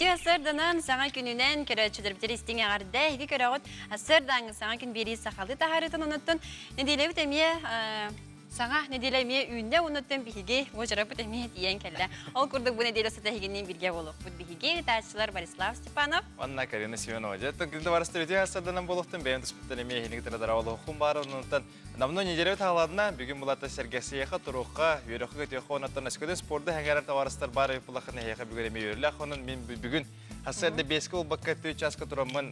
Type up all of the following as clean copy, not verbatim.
Ütü asırdanan sana gününen köröçüdür bitir istinge garda iki köröğüt asırdan sana gün biri sakalı taharıtın unuttun. Ne dilevi temiye sana ne dilemiye ünde unuttun bihigi o jarabı temiye diyen kelle. Ol kurduk bu ne dilesi tehiginin birge olup. Bu bihigi tarçılar Borislav Stepanov. Anna Karina Simonova. Тон барысты ütü asırdanan болуқтын бәйін тұспыттан емей хенігітіні дарауылы құм бары ұнытын. Намны неделеу тағаладына бүгін бұлатты сәргесіеқі тұруққа, үйріқі көтеқі онаттан әскөден спорды әңгәрін таварыстар бары бұлақын әйеқі бүгін емей өрілі. Қонын мен бүгін Хасырды бескі ол баққа төй часқа тұрамын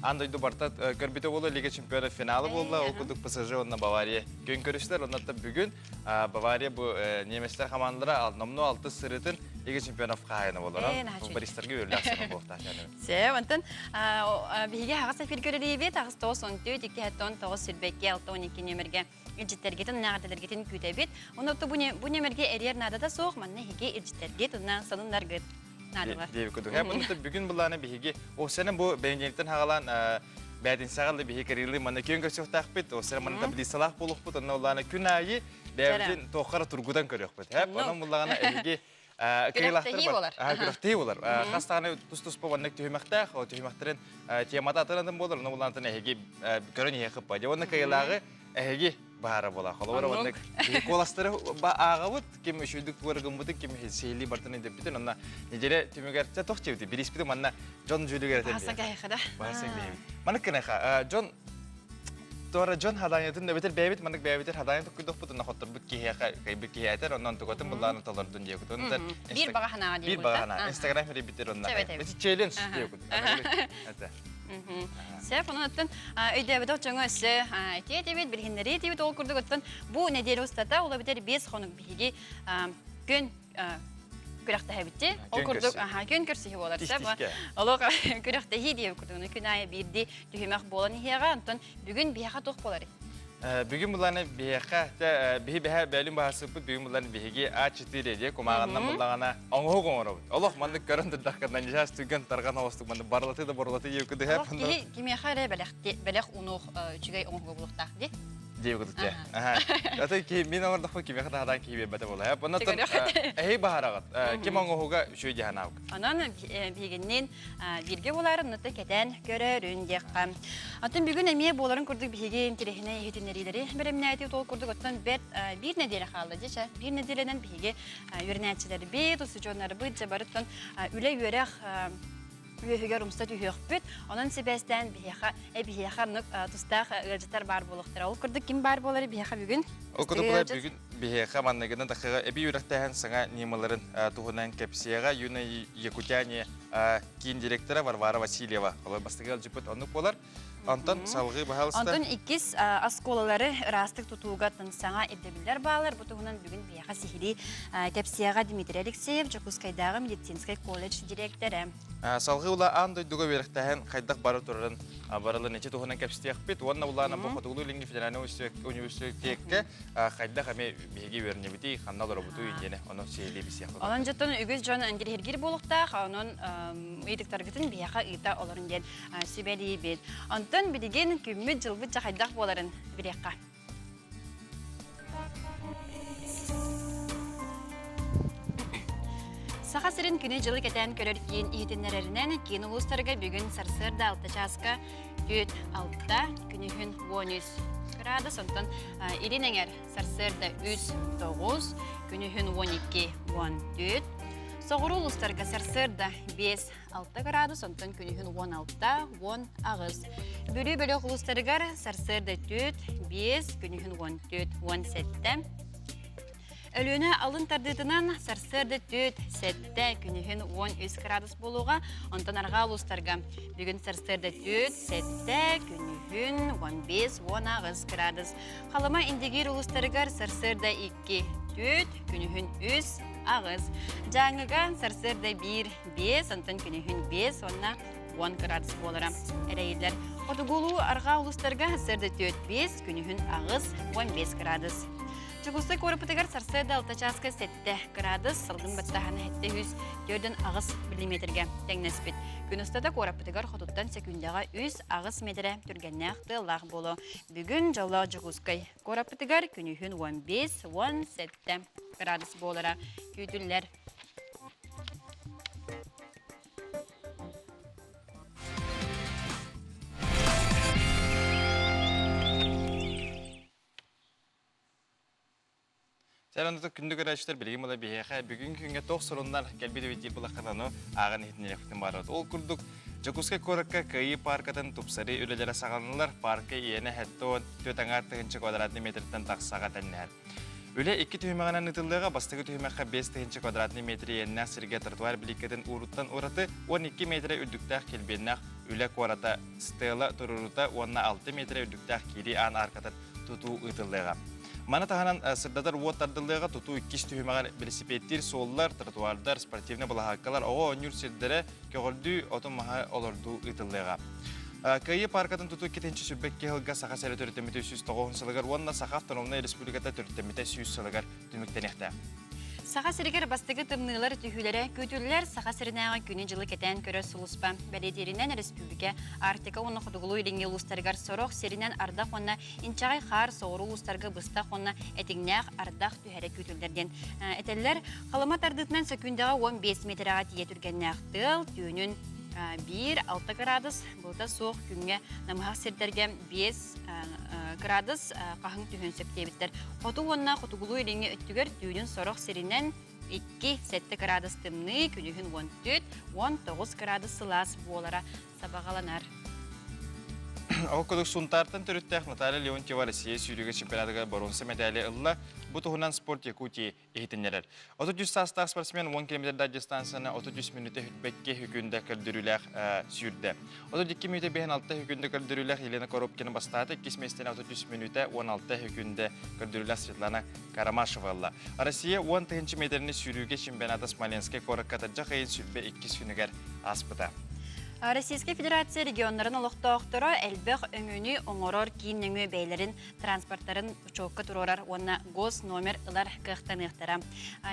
андойды барта көрбеті болу Лига чемпионы финалы болды. Ол күдік ПСЖ онына Бавария көн көріштер. Онатта бүгін Бавария бұл неместер командалары намны алты сырытын Лига чемпионов қайыны болыр. Футболистерге өрлі ақсаны болықта. Сәу, онтын бігі ағыз әфір көрілейбет, ағыз 9-14, 2-9 сүрбекке 6-12 нөмірге ilcitlergeten nağdalargeten kütebet. Onatта bu nömerge eriyer nadada soğuk manna hege ilcitlerget ondan sanınlar gıt. Deyip kuduk. Bunun bugün bulanı bihigi. O sene bu beğencelikten hağalan bədin sağalı bihi kariyeli mana köyün göçük takbet. O sene mana tabli salah buluq bud. Ondan olana künayı bədin toqara turgudan körüq bud. Onun bulağına ehigi Güraftehi olar. Güraftehi olar. Xastağına tuz bu vannak tühüməqtaq. O tühüməqtərin temada atırandım bolur. Onun bulağından ehigi görün yeqib bad. Onun kayılağı ehigi bahara bola. Xolawar vannak kolastırı ağabut kim üşüdük vurğumbudu kim seyli bartını debiten ona necere tümügerçe toq çevdi. Bir ispidi manna John Juliger etdi. Hasan kayıqda. Hasan deyim. Mana kınaqa John Tora John hadayatın da beter bebet manak bebeter hadayatın kuduk butun naxottur but ki kaybı ki yeter ondan tukatın bulanı talardın diye kudun. Bir bahana diye. Bir bahana. Instagram heri biter ondan. Bir challenge diye kudun. Sef onun atın ödevde çoğun ise tiyet bilginleri tiyet ol kurduk atın bu nedeni ustata olabilir 5 konuk bihigi gün kürekte hebitti ol kurduk gün kürsühü olarsa bu oluq kürekte hi diye kurduk günaya birdi tühümek bolan hiyaga atın bugün bihaga toq bolar. Bugün bulanı bihaga bihi biha bölüm bahası bu bugün bulanı bihigi A4 diye kumağından bulana anğo gomoro. Allah mandık göründü dakikadan jaz tügün targan havastık mandı barlatı da barlatı diye kudu hep. Kimi xare belek onu çigay anğo buluqtaq di. Diye kudu ya. Ata ki min orada fa kimi xata hadan ki bete bola. Hep ondan hey baharagat. Kim anğoga şu jahanav. Anan biginin birge boların nota keten görürün deqam. Atın bugün emiye boların kurduk bigin tirehine yetinlerileri. Beremnayeti tol kurduk atın bir nedire kaldı diye. Bir nedireden bigi yöneticileri bir tusuconları bu jabarıtın üle yörek Üyeger umstat üyekbet. Onun sebesinden bihaga nuk tustaq ılcıtar bar buluqtır. Ol kurduk kim bar boları bihaga bugün? Ol kurduk bugün bihaga mannagidan daqiqa ebi yürektahan sana nimaların tuhunan kapsiyaga yuna Yakutiyani kin direktörü var Vara Vasilyeva. Olay bastıgal jipet onluk bolar. Antan salgı bahalısında. Antan ikiz askolaları rastık tutuğatın sana ebdebiller bağlar. Bu tuhunan bugün bihaga sihiri kapsiyaga Dimitri Alekseyev Jakuskaydağı Medicinskay College direktörü. Salgı ula andoy duga verektahan kaydak barı turun barılı neçe tuhunan kapsiyaq bit. Wanna ulana bu xotulu lingi federal üniversiteye kaydak ame bihigi verine biti xannalar butu yene onu seyli bisiyaq. Onun jattan ügüz jon angir hergir buluqta onun edik targetin bihaga ita olарын den sübeli bit. Antan bidigen kümmü jılbı kaydak boların birekka. Saqasırın günü jılı keten körör kiyin ihitinlerinden kiyin uluslarga bugün sarsırda 6 çaska düt 6'da günühün 13 grada sontan irinenger sarsırda 3-9 günühün 12-14 Soğuru uluslarga sarsırda 5-6 grada sontan günühün 16'da 10 ağız bölü uluslarga sarsırda 4-5 günühün 14-17 Ölüne alın tardığından sarsırdı tüt, sette günühün 13 gradus buluğa, ondan arga uluslarga bugün sarsırdı tüt, sette günühün 15-10 gradus. Halama indigir uluslarga sarsırdı 2 tüt, günühün 3 ağız. Canıga sarsırdı 1-5, ondan günühün 5-10 gradus buluğa. Ereyler, otugulu arga uluslarga sarsırdı tüt, 5, günühün ağız 15 gradus. Çukusta korapıtıgar sarsıda 6 çaska 7 gradus, salgın battahana hette 100 4 ağız milimetrge tengnespit. Günüste de korapıtıgar xotuttan sekundaga 100 ağız metre türgennek dılaq bolu. Bugün jala çukuskay korapıtıgar günühün 15-17 gradus bolara kütüller. Сәлемдік күндік өрәштер білген бұла бейеға бүгін күнге тоқ сұрындар кәлбеді өтел бұла қанану ағын етінеректің барады. Ол күрдік Жакускай коракка кайы паркатын тупсары үлелері сағанылар паркы иені әтті 4 квадратный метрден тақсаға тәннәр. Үле 2 түймеғанан ұтылыға бастығы түймеға 5 квадратный метрі еніне сірге тротуар біліккетін ұруттан ұраты 12 метрі үрдіктәқ келбеннақ үле қората стела тұрурута 16 метрі үрдіктәқ кері ан арқатын тұту ұтылыға. Мана тағанан сырдадар уоттардылыға тұту 2 түймеған велосипедтер, соллар, тротуардар, спортивны бұлағаққалар оға университеттері көгірді отын маға олырду ұтылыға. Кайы паркатын тұту 2-ші сүббекке ғылға сақа сәрі түрттеметі 109 сылығар, онына сақа автономный республиката түрттеметі 100 сылығар түміктенекті. Сақа сірігер бастығы тымнылар түйілері көтілілер сақа сірінәға күні жылы кетен көрі сұлыспа. Бәледерінен республика Артика оны құдығылу еліңе ұлыстарғар сороқ серінен ардақ онына инчағай қар соғыру ұлыстарға бұстақ онына әтігнәқ ардақ түйәрі көтілдерден. Әтелілер қалымат ардытынан сөкіндіға 15 метраға тие түргеннәқ тыл, түйінін 1-6 градус, бұлда соқ күнге намыға сердерге 5 градус қағын түйін сөптебіттер. Қоту онына құтығылу еліңе өттігер түйінін сороқ серінен 2-7 градус тымны, күнігін 14-19 градус сылас болара сабағаланар. Оқыдық сұнтартын түріттәқ Наталья Леонтьева Россия сүйрігі чемпионатыға бронза медалі ұлла бұтығынан спорт Якутия ехетінерер. 30 састақ спортсмен 10 км дистанцияны 30 минуты хүтбекке хүкінді кірдіріләқ сүйірді. 32 минуты 5-6 хүкінді кірдіріләқ Елена Коробкені бастады, 2 местені 30 минуты 16 хүкінді кірдіріләқ Светлана Карамашева ұлла. Россия 10 метріні сүйрігі чемпионаты Смоленская корыққаты жақайын сүрбе 2 күнігер аспыда. Российская Федерация регионларын олықтауқтыры әлбәқ өңіні оңырор кейін өңі бәйлерін транспорттарын ұчоққа тұрорар, онына гос номер ұлар қықтан ұқтара.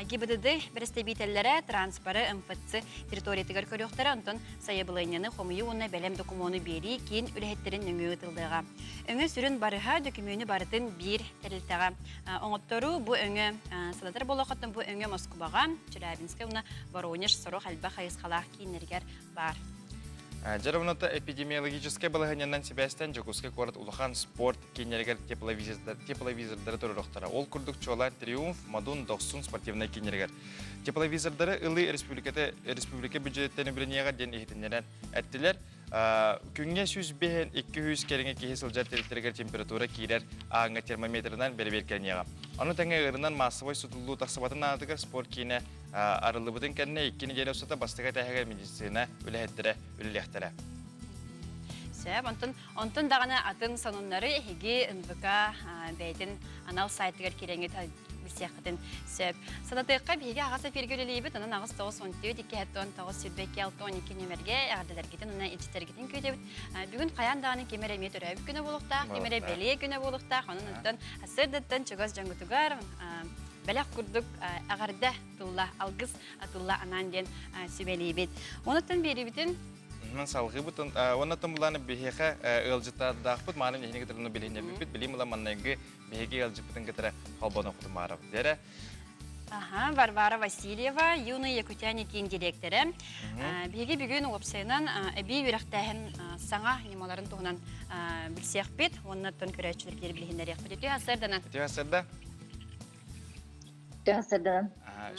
Гибідіді бірістебейтелері транспоры МФЦ территориятығар көріқтары ұнтын сайыбылайнені қомыйы оны бәлем докумоны бері кейін үліхеттерін өңі ұтылдыға. Өңі сүрін барыға докумені барытын бір тәрілтіға. Оңыттыру бұ өңі салатар болуқаттың бұ өңі Москваға, Челябинска, оны Воронеж, Сорох, әлбәқ айысқалақ кейінергер бар. Жарымыната эпидемиологическая балаганянан Себастьян Жакускай корот улахан спорт кейнергер тепловизордары тұрырықтары. Ол күрдік чола Триумф, Мадун, Доқсун спортивный кейнергер. Тепловизордары ұлы республика бюджеттені білінеға ден ехетінерен әттілер. Күнге 100-200 керіңе кейі сылжар теректергер температура кейлер аңға термометрынан бәрі беркерінеға. Оны тәңе ғырынан массовой сұтылу тақсыбатын аңытығыр спорт кейіне арылы бұдың кәніне еккені жері ұсата бастыға тәхігі медицина үліхеттері үлілектері. Сөп, онтын дағана атын сонунлары еге НВК бәйтін анал сайтығар кереңі бісияқытын сөп. Садатыққа бейге ағаса пергөлелейбіт, онын ағыз 9-14, 2-10-9-12 нөмерге ағардыларгетін, онын елчітергетін көйдебіт. Бүгін қаян дағаны кемері мет өрәбі күні болуқтақ, кемері бәле күні болуқтақ, оның ұттан асырдыттын чығыз жаңғытығар, бәләқ күрдік ағарда тұлла, алғыз тұлла анан ден сөбелейбіт. Оныттан бері бітін Салғы бұтын, онатын бұланы бейхеға ұлжыттадақ бұд, мағының ехіне кетіріні білейіне бүт, білейм ұла маннайғы бейхеге ұлжы бұтын кетірі қалбаны құтым арап. Дәрі? Варвара Васильева, юный якутяне кейін директоры. Бейге бүгін опсайынан әбей өріқтәхін саңа немаларын тұғынан білсеқ бет, оннаттан көрәтшілердері білігіндер еқпіт. Өте асырдана? Өте асырда? Өте асырдан.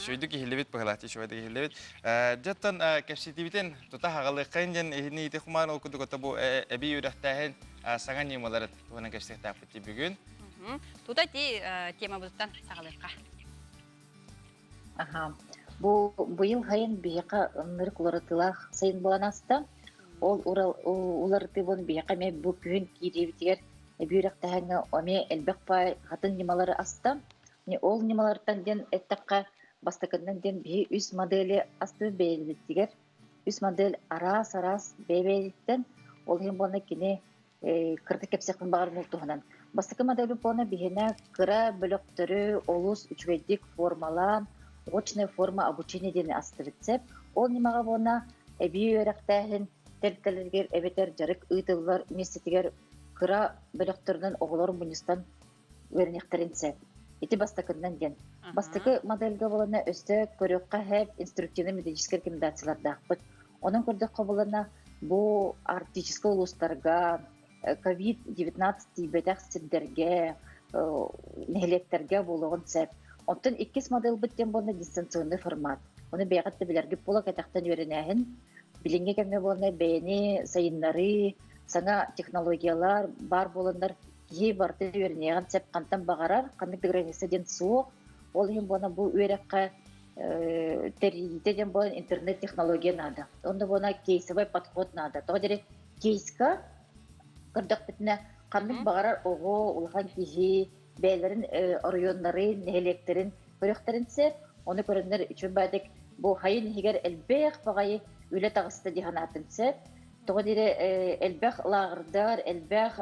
Шөйді кейлебет бұғылақты, шөйді кейлебет. Жаттан кәпсетебетен тұта хағалыққайын ден ехіне еті құмағын оқыды көті бұл әбей өріқтәхін саңа немалары тұғынан кәпсетек бұтты бүгін. Тұта тема бұдыттан сағалыққа. Бұйыл хайын бейқа ұнырық ұларытылақ сайын болан асты. Ол ұларытылын бейқа мен бұл күн кейдебетігер әбей өріқтәхіні оме әлбәқ бай ғатын немалары асты. Ол немалардан ден әттаққа бастықыннан ден бей үс модели асты бәйелдеттігер. Үс модель арас бәйелдеттен ол хем болна кене кырды кәпсеқін бағарын ұлтуғынан. Бастықы модели болна бейіне кыра бөліқтірі, олус, үчвейдік формалан, очная форма обучения дені асты бітсеп. Ол немаға болна әбей өріқтәхін тәлтәлергер әбетер жарық ұйтылар местетігер кыра бөліқтірінен оғыларын бұныстан өрінектірінсеп. Ити бастықыннан ден. Бастықы модельге болана өсті көріққа әп инструктивны методический рекомендациялар дақпыт. Оның көрдік қобылана бұл арктический ұлыстарға, COVID-19 бәтәқ сендерге, нәхелектерге болуғын сәп. Онтон иккис модель биттен болна дистанционный формат. Оны бәгатты билерге пола катактан үйренәһен. Билинге кәме болна бәйни, сайыннары, саңа технологиялар бар боландар кие барды үйренәгән сәп кантан багарар, кандык граница ден суық. Ол һәм бона бу үйрәккә териден болан интернет технология надо. Онда бона кейсовый подход надо. Тогы кейска кырдык битне кандык багарар ого улган кие бәйләрен районнары, нәһәлектерин, көрәктерин сәп, оны көрәннәр өчен бәдек бу хайын һигәр элбәх багай үлә тагысты диханатын сәп, тогы элбәх лагырдар, элбәх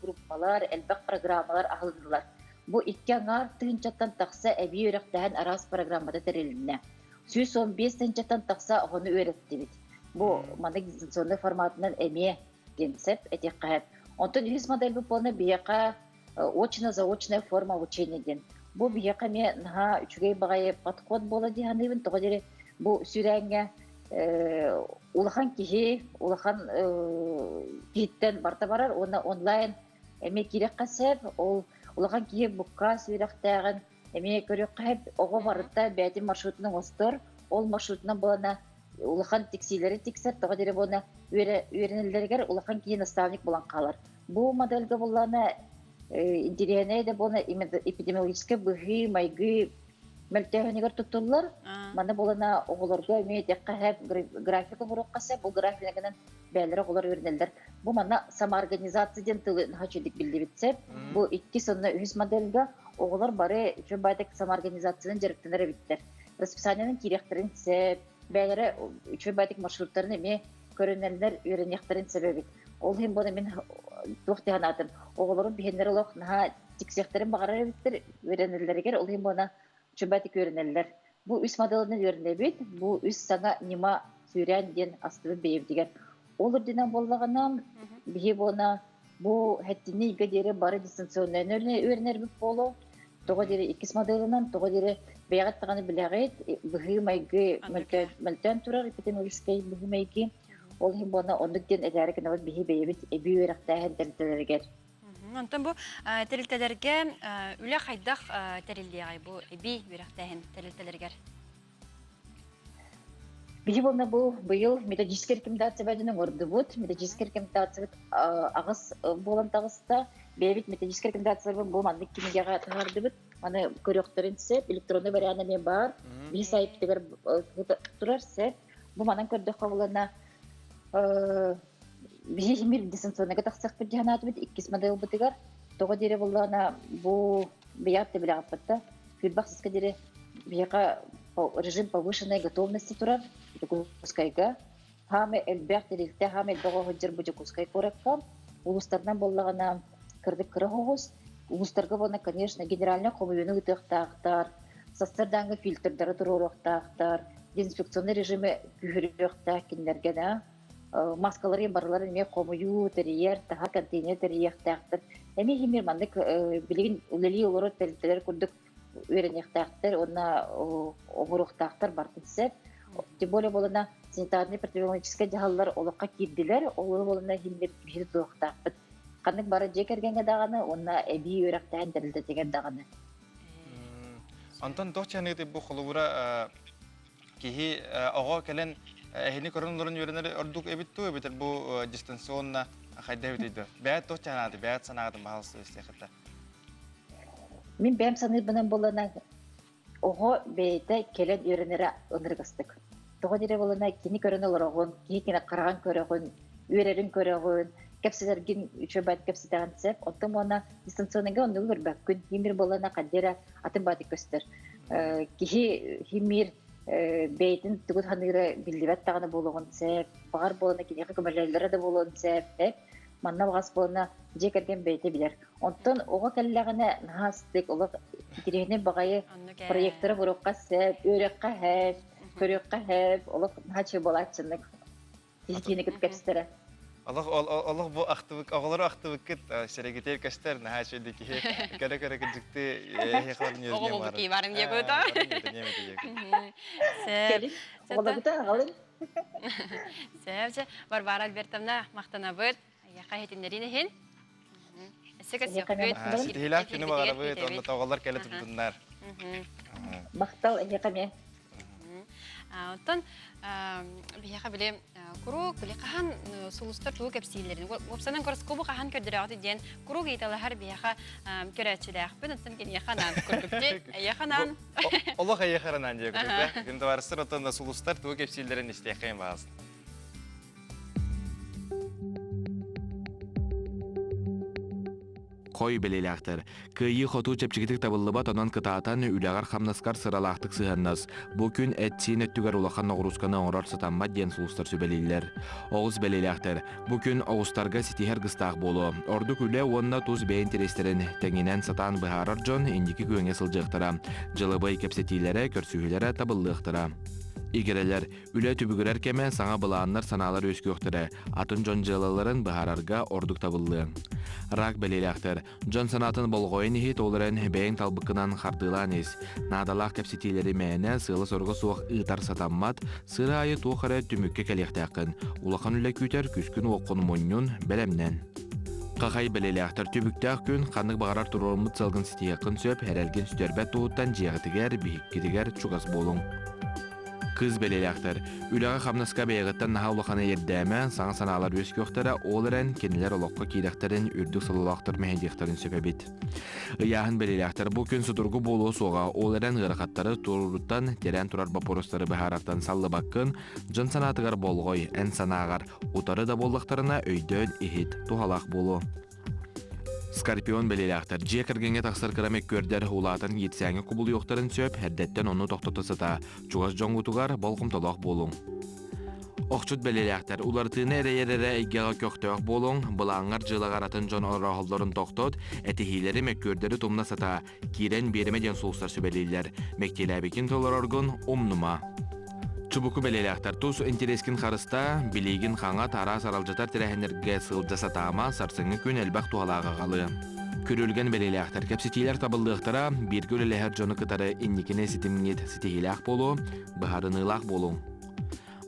группалар, элбәх программалар агылдылар. Бу иккәңар тынчаттан такса әби өрәктәһен арас программада терелинә. 115 тынчаттан такса аны өйрәтте бит. Бу манда дистанционный форматынан әме денсәп әтәкәт. Онтон үз модель бу полна бияка очно-заочная форма обучения ден. Бу бияка ме на үчгәй багай подход бола дигәнебен тогы бу сүрәнгә улахан киһи, улахан киттән барта барар, оны онлайн әме кирәк касәп, ул улахан киһи букка сүрәктәгән әме көрәк кәп ого барта бәти маршрутның остор, ол маршрутның булана улахан тексиләре тексәт тогы буны үйрәнеләргә улахан киһи наставник булан калар. Бу модельгә булана интересная да была эпидемиологическая быгы, майгы, мөлтәһенегәр тотулар. Мана булана огларга имеет яккәһәп графика бурыккаса, бу графикадан бәйләре оглар үрнәлдер. Бу мана самоорганизациядән тылы хачыдык билде битсә, бу 2 сонны 100 модельгә оглар бары җөбәдәк самоорганизациянең директорлары биттер. Расписаниянең кирәктерен сәп, бәйләре җөбәдәк маршрутларны ме көрәнәләр үрнәктерен сәбәбит. Ол һәм бу мен тохтыганатым. Огларым бихендер лох на тиксектерин багарар биттер, үрнәләргә ол һәм буна җөбәдәк үрнәләр. Бу үз моделен үрнә бит, бу үз саңа нима сүрән ден асты бейв дигән. Олар динән булганнан бихи буна бу хәттини гәдәре бары дистанционный үрнәләр бит боло. Тогы дире 2 моделеннан тогы дире бәягат таганы биләгәт, бихи майгы мөлтән турар эпидемиологический бихи майгы. Ол һәм буна ондыктан әдәре кенә бихи бейбит эби үрәктәһен тәлтәләргә. Онтон бу терилтелерге үле хайдах терилдегай бу эби үрәктәһен терилтелергә. Бихи буна бу быел методический рекомендация бәденең орды бут. Методический рекомендация агыс булан тагыста бейбит методический рекомендациялар бу мандык кимигә тагарды бит. Аны көрәктерин сәп электронный вариантны бар. Би сайттагы турар сәп бу манан көрдә кабылына бихи мир дистанционныйга тахсак бит җанат бит 2 модель бутыгар. Тогы дире буллана бу биятты белән апта. Фидбаксызга дире бияка режим повышенной готовности турар. Кускайга хаме элбәхт дилтә хаме дого хоҗыр бу кускай коракка. Улустардан буллагана кырдык кырыгыз. Улустарга буна, конечно, генеральный комуюны үтәктәр, состарданга фильтрдары турырыктар, дезинфекционный режимы күрүрөктә кинләргә дә. Маскалары барларын ме комую терьер, таһа контейнер терьертәктер. Эми химир мандык билген үлели олоры телтелер күрдүк үрәнәктәктер, онна огыруктактар бартысы. Тем более болана санитарный противоэпидемиологический җаһаллар олыкка кирдиләр, олары болана химир бир токтакты. Кандык бары җекергәнгә даганы, онна эби үрәктән терилде дигән даганы. Антон тохчаны дип бу хулура киһи ага келен Эхини коронлорун юренери ордук эбитту эбитер бу дистанционна хайда битиде. Бәят тохчанады, бәят санагатын баһалсы истехта. Мин бәм саны белән булана ого бәйтә келен юренери ыныргыстык. Тогы дире булана кини коронлорун, кини караган көрөгөн, үрерин көрөгөн, кепсилерген үчөбәт кепситәгән сәп, оттым она дистанционныйга онны көрбәк күн химир булана кадера атын бады көстер. Кихи химир бейтин тугут ханыры билдибет таганы болгон сеп, багар болона кинеге көмөлләре дә болгон сеп, манна багас болона жекерген бейте билер. Онтон ого келләгенә нахастык улы дирегне багайы проекттары бурукка сеп, өрөккә һәп, көрөккә һәп, улы хачы болатчынлык. Кинеге кепстере. Allah bu актывык, агалары актывык кит серегетер кастер на хачыдыки. Кара китте яхларын йөргән бар. Оголу ки барым дип көтә. Сеп. Оголута галын. Сеп, Барбара Альбертовна мактанабыт. Яка хетиннәрин хин. Эсеге сөкөт. Стилак күне багарабы, онда тагалар келе тутуннар. Мақтал әйеқаме. Оттан бияха биле курук биле кахан сулустар туу кепсилерин. Опсанан гороскопу кахан көрдөрөт ден курук италар бияха көрөчүләк. Бен оттан кен яханан көрдүктө. Яханан. Олох аяхаранан же көрдүктө. Күндө барыстыр оттон сулустар туу кепсилерин истекейин баасын. Кой белелектер. Кыйы хоту чепчигитик табыллыба тонан кытаатан үлягар хамнаскар сыралақтық сыханнас. Бу күн әтсин өттүгер улахан оғырусканы оңырар сатамма ден сулустар сөбелейлер. Оғыз белелектер. Бу күн оғыстарға ситихер гыстақ болу. Орду күлі онна туз бейін терестерін тәңінен сатан бұхарар жон индики көңе сылжықтыра. Жылыбай кепсетилері көрсүхілері табыллықтыра. Игерелер, үлі түбігірер кеме саңа бұланнар саналар өскөқтірі, атын жон жылаларын бұхарарға ордық табылды. Рак белелектер, жон санатын болғойын ехет оларын бәйін талбықынан қардылан ес. Надалақ кәпсетилері мәйіне сылы сорғы суық ұйтар сатаммат, сыры айы туқыры түмікке кәлектәқін. Улақан үлі күтер күскін оқын мұнын бәлемнен. Қақай белелектер түбіктәқ күн қанық бағарар тұрылмыт салғын сетеқін сөп, әрәлген сүтербәт туғыттан жиғытігер, бейіккетігер чуғас болың. Кыз белелектер, үліға қамнаска бейгіттен наға улақаны ердәмі, саңа саналар өз көқтері, олырын кенілер олыққа кейдектерін үрдік сылылақтыр мәхендектерін сөпебет.Ияғын белелектер, бұл күн сұдырғы болу соға, олырын ғырқаттары тұруруттан терен тұрар бапорыстары бұхарақтан саллы баққын, жын санатығар болғой, ән санағар, ұтары да болдықтарына өйден ехет тұхалақ болу. Скорпион белелектер, же кіргенге тақсыр кірамек көрдер улатын етсәңі құбыл yoқтарын сөп, әрдеттен оны тоқтатысыта, чуғас жоңғытуғар болғым толақ болуң. Оқчут белелектер, улартыны әрі-әрі әйгеға көқтөк болуң, бұлаңар жылағаратын жон орағылдарын тоқтот, әтихилері мек көрдері тұмна сата, кейрен беремеден солыстар сөбелейлер, мектеләбекін толар орғын омнума. Чубуку белелектер, туз интерескин қарыста, билейгін қаңа тара саралжатар тірәхенерге сылжаса тама сарсыңы күн әлбақ туғалаға қалы. Көрілген белелектер, кәпсетейлер табылдықтыра, біргі өлеләхер жоны кытары инникіне сетімгет сетехиләқ болу, бұхарынылақ болу.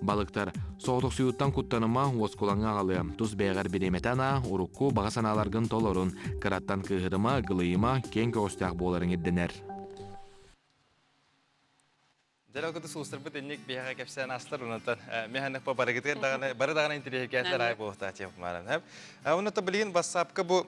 Балықтар, соғытық сүйуттан құттаныма оскулаңа қалы, туз бәғар береметана, урукку бағасаналарғын толорын, қыраттан кығырыма, ғылыйыма, кен көстәқ боларын едденер. Дәл оқыды сулыстар бұд еннек бейға кәпсән астыр, ұнытан механық па барығытыр, бары дағана интерегекәтлер ай болуқта тек марын. Ұнытан білген бассапқы бұл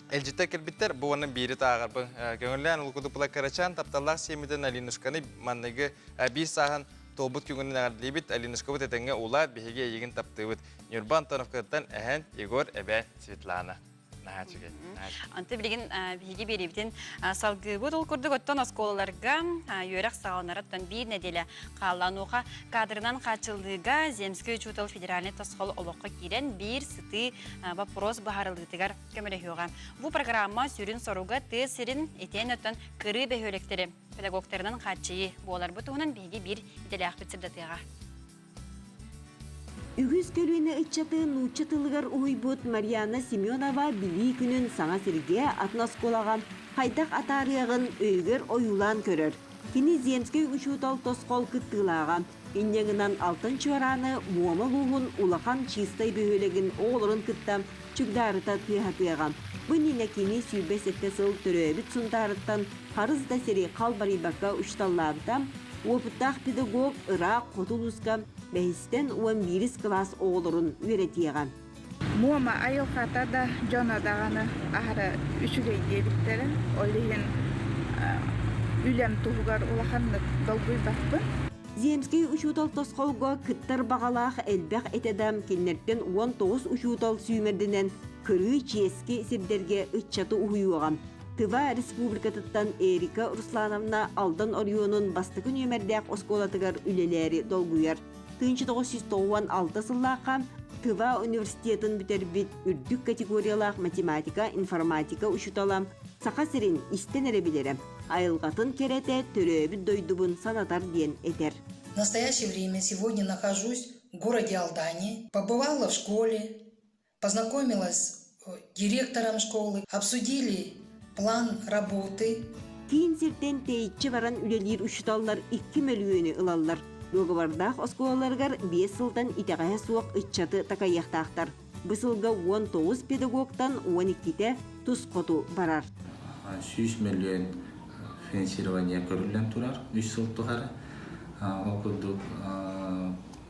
әлжетті кәлбіттер, бұл оның бейрі тағар бұл. Көңіллән ұлқыды бұла қарачан, тапталақ семеден Алинушканы маннығы бір саған толбыт көңілін ағарлейбіт, Алинушка бұд әтенге ұлад бейге егін тапты бұд. Нюрбан Тоновкаттан әхән Егор әбә Светлана. Анты билеген биги берибитин салгы бут ул курдук оттон осколаларга юрак саалнараттан бир неделе кааланууга кадрынан качылдыга Земский учутал федеральный тосхол олокко кирен бир сыты вопрос бахарылдытыгар көмөлөйгө. Бу программа сүрүн соруга тесирин этен оттон кыры бөхөлектери педагогтарынан качыйы болар бутунан биги бир делях битсирдатыга. Үгіз көлуіне үтчаты нұтчатылығар ұйбұт Марьяна Семенова білі күнін саңа сірге атнасколаған қайдақ атарығын өйгер ойулан көрір. Кені Земский учутал тосқол күттілаған. Иннеңінен алтын чуараны муамы луғын улақан чистай бөхөлеген оғылырын күттам чүгдарыта тыйхатыған. Бұніне кені сүйбесетті сыл түрөбіт сұндарыттан қарызда сері қалбарибаққа ұшталлабытам. Опыттақ педагог Ирақ Қотулуска бәйістен 11 класс оғылырын өретиеған. Муама айыл қатада жонадағаны ағыры үшілей дебіттері, олейін үлем тұғығар олақанды долгой бақпын. Земский учутал тосқолға кіттар бағалақ әлбәқ етедім кеннерттен 19 учутал сүймердінен күрі ческі сірдерге үтчаты ұйуған. Тыва республикатыттан Эрика Руслановна Алдан Орионун бастықын өмердәк осколатығар үлелері долгуяр. 1996 сыллаққа Тыва университетін бітербіт үрдік категориялақ математика, информатика ұшыталам. Сақа сірін істен әребілерім. Айылғатын кереті түрөбіт дойдубын санатар ден етер. В настоящее время сегодня нахожусь в городе Алдане. Побывала в школе, познакомилась с директором школы, обсудили план работы. Кейін сертен тейітші баран үлелер ұшыталар 2 миллионы ылалар. Доғывардақ осколаларғар 5 сылдан итағая суық үтчаты такаяқтақтар. Бұсылға 19 педагогтан 12-те тұз қоту барар. 100 миллион финансирование көрүлен турар 3 жыл тухары. Ол курдук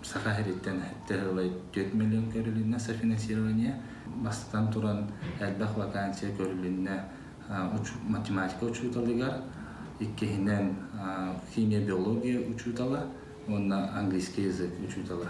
саха хереттен хеттелай 4 миллион көрүлүнө софинансирование. Бастан туран элбах вакансия көрүлүнө математика учуталыгар, иккехинен химия биология учутала, онна английский язык учутала.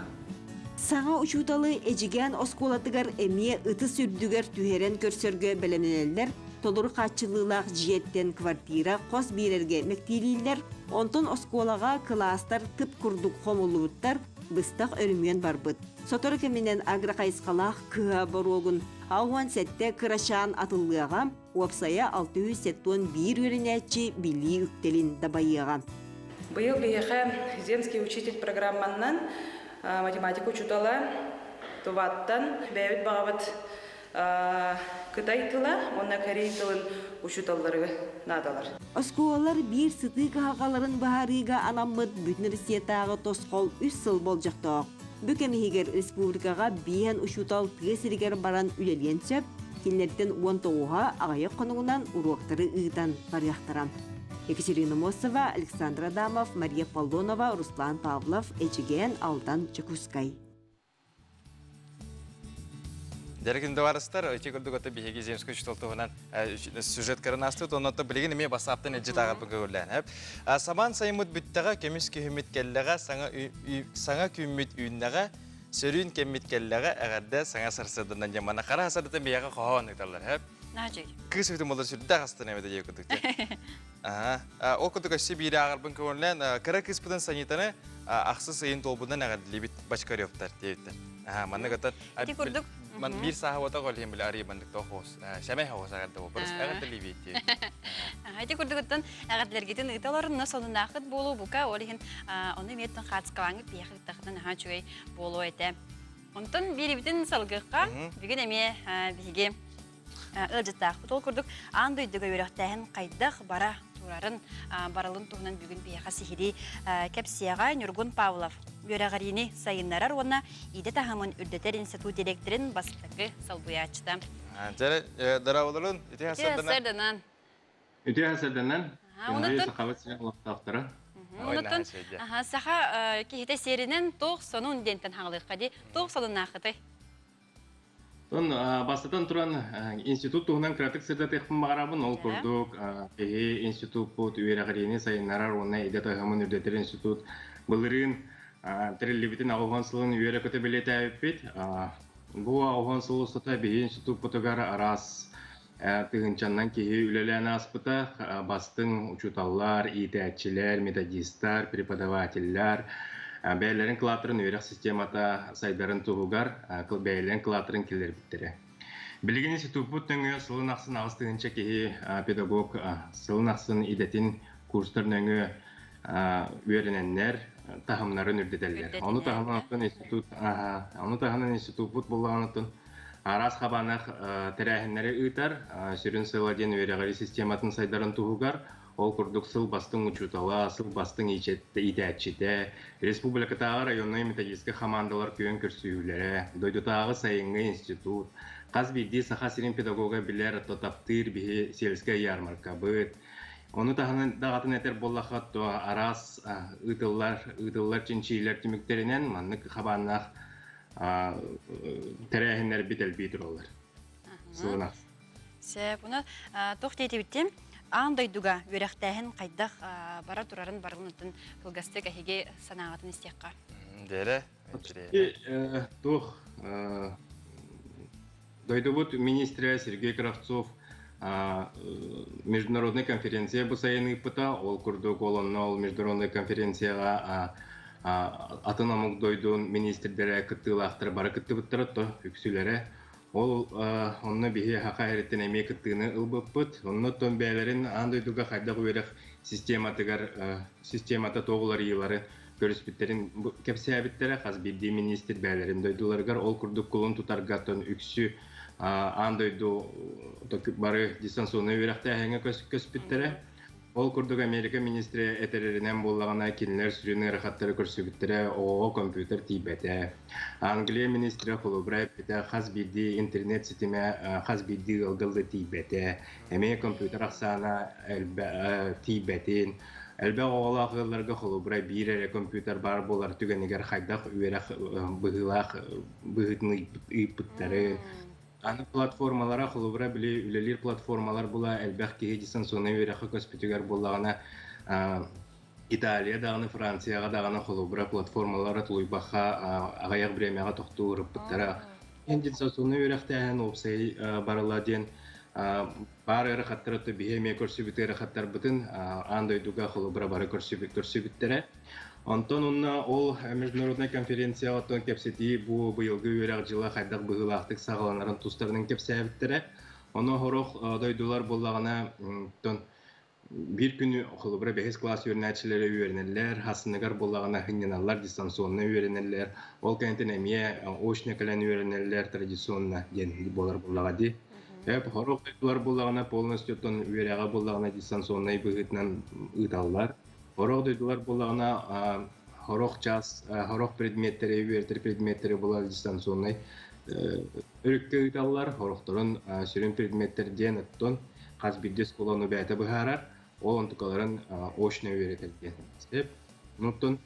Саңа учуталы эжиген осколатыгар эмие ыты сүрдүгер түһерен көрсөргө белеменелер, толуру катчылыылаах жиеттен квартира кос биирерге мектилииллер, онтон осколага класстар тып курдук хомулубуттар быстак өрүмүөн барбыт. Сотору кеминен агракайскалаах кыа борогун, ауан сетте кырашаан атыллыага, уапсая 671 үрінәтчі били үктелин дабайыға. Быйыл бейеха земский учитель программаннан математика учутала туваттан бәйбіт бағабыт Кытай тыла, онна корей тылын учуталлары надалар. Оскуалар бир сыты кахаларын бахарыга анаммыт бүтін ресиетағы тосқол 3 сыл болжақтақ. Бүкемихигер республикаға биен учутал тыгесірігер баран үлелген сөп, келнерден 19-ға ағайық қонуынан уруақтары ұйдан барияқтарам. Екатерина Мосова, Александр Адамов, Мария Полонова, Руслан Павлов, Эчеген, Алдан Чекускай. Дәрігінде барыстар, өте күлді көті бейге земскі үштілтіғынан сюжет кірін астыд, онытты білеген еме басаптың әджет ағат бұғы өрлән. Саман сайымыд бүттіға көміс күйімет кәліға, саңа күйімет үйіннәға, сөрін кемет кәліға әғәрді саңа сарсыдынан жамана қара асадытын бейеға қоғауын ұйталар. Кыз өйтім олар сүрді ағастын әмеді жей күдікті. Ол күдік өші бейді ағарбын көңілен, кіра кыз бұдан санитаны ақсы сайын толбудан әғәрді лебет бачкаревтар дейіттер. Манны көтір. Мен bir saha wata golhem bil ari bandik tohos. Şamay hawos agada bu. Burası agada libeti. Haydi kurduktan agadlargidin itaların nasıl naqıt bolu buka olihin onu metten xatskalanı biyaqı taqdan ha çöy bolu ete. Ondan biri bitin salgıqqa bugün eme bigi ılcıtaq. Tol kurduk anduyduga yöraqtahan qaydaq bara turarın baralın tuğunan bugün biyaqa sihiri kapsiyaga Nurgun Pavlov Yörəğarini sayınlarar ona ide tahamın ürdetər institut direktorin basıtlıqı salbuya açtı. Cələ, daravulun, iti hasardanan. Iti hasardanan. Unutun. Saxavat silah laqtaqtıra. Unutun. Saxa kihite serinin toq sonun denten hağlıqqa toq sonun naqıtı. Ton basıtan turan institut tuğunan kratik sırda teqpin mağarabın ol kurduk. Institut bu Yörəğarini sayınlarar ona ide tahamın ürdetər institut bılırın Терелибитин ауғансылын үйері көті білеті әйіппет. Бұл ауғансылы ұстата бейін сүтіп бұтығары арас тығынчаннан кейі үлелән аспыта бастың учуталлар, итәтчілер, методистар, преподавателлер, бәйлерін кылатырын үйрек системата сайдарын тұғығар, бәйлерін кылатырын келер біттірі. Білген сүтіп бұттың сылын ақсын ағыз тығынча кейі педагог сылын ақсын идетін курстарын өңі үйеріненлер, tahımların ürdederler. Onu tahımın institut bulağınıtın aras xabanaq terəhinləri ıtar, sürün sıladен öyrəğəri sistematın saydarın tuğugar, ol kurduk sıl bastın uçutala, sıl bastın itətçide, Respublikatağı rayonlu metodistki xamandalar köyün kürsüyülere, doydutağı sayınğı institut, qaz bildi saxa sirin pedagoga bilir totaptır bihi selskə yarmarka bıt, Onu dağıtın eter bollaqat aras ıdıllar cinçiler tümükterinden manlık xabanlaq terəhinlər bitel bitir olur. Sığınaq. Bunu toq deydi bittim. Andayduga yörəqtəhin qaydaq bara turarın barılınıtın kılgastık әхеге sanağatın istiyaqqa. Dere. Toq Doydubut министрі Сергей Кравцов международная конференция бусайны пыта, ол курдук ол международная конференцияға атынамық дойдун министрдері кыттылақтыр бары кытты бұттыры то үксілері. Ол онны бихе хақа әреттен әме кыттыны ылбыппыт. Онны тон бәлерін андойдуға қайдақ өрек системата тоғылар елары көріспіттерін кәпсі әбіттері қаз білді министр бәлерін дойдуларғар ол курдук құлын тұтарға тон үксі андойду бары дистанционный верахта хәңе көспиттәре. Ол курдук Америка министри этереринен боллагана кинилер сүрүнү рахаттары көрсүгүттөрө ООО компьютер тийбете. Англия министри холобрай бете хас бидди интернет сетиме хас бидди ылдылды тийбете. Эме компьютер аксана тийбетин. Элбе оголакыларга холобрай бире компьютер бар болар түгенигер хайдак үерак быгылак быгытны ыйпыттары. Аны платформалара холобра били үлелер платформалар була элбэх киһи дистанционный үеракка көспүтүгер боллагана Италия даганы Францияга даганы холобра платформалара тулуйбаха агаяк бремяга токтуурыппыттара. Дистанционный үерактан опсай барыла ден бары рахаттырыты бихеме көрсүбүтер рахаттар бытын андойдуга холобра бары көрсүбүттере. Антон онна ол международная конференция оттон кепсети бу быйылгы үерак жылы хайдак быгылактык сагаланарын тустарының кепсәбиттері. Оны хорох дойдулар боллагана тон бир күнү холобра 5 класс үйренәчләре үйренелер, хасыныгар боллагана хинналар дистанционный үйренелер. Ол кентен эмие очно калан үйренелер традиционно ден болар боллагади. Хорох дойдулар боллагана полностью тон үерага боллагана дистанционный быгытнан ыдаллар. Хорох дойдулар боллагана хорох час, хорох предметтери, үертер предметтери болар дистанционный өрүккө ыдаллар, хорохторун сүрүн предметтерден оттон каз бидде сколону бәйті быхарар, ол онтукаларын очно үеретелген. Нуттон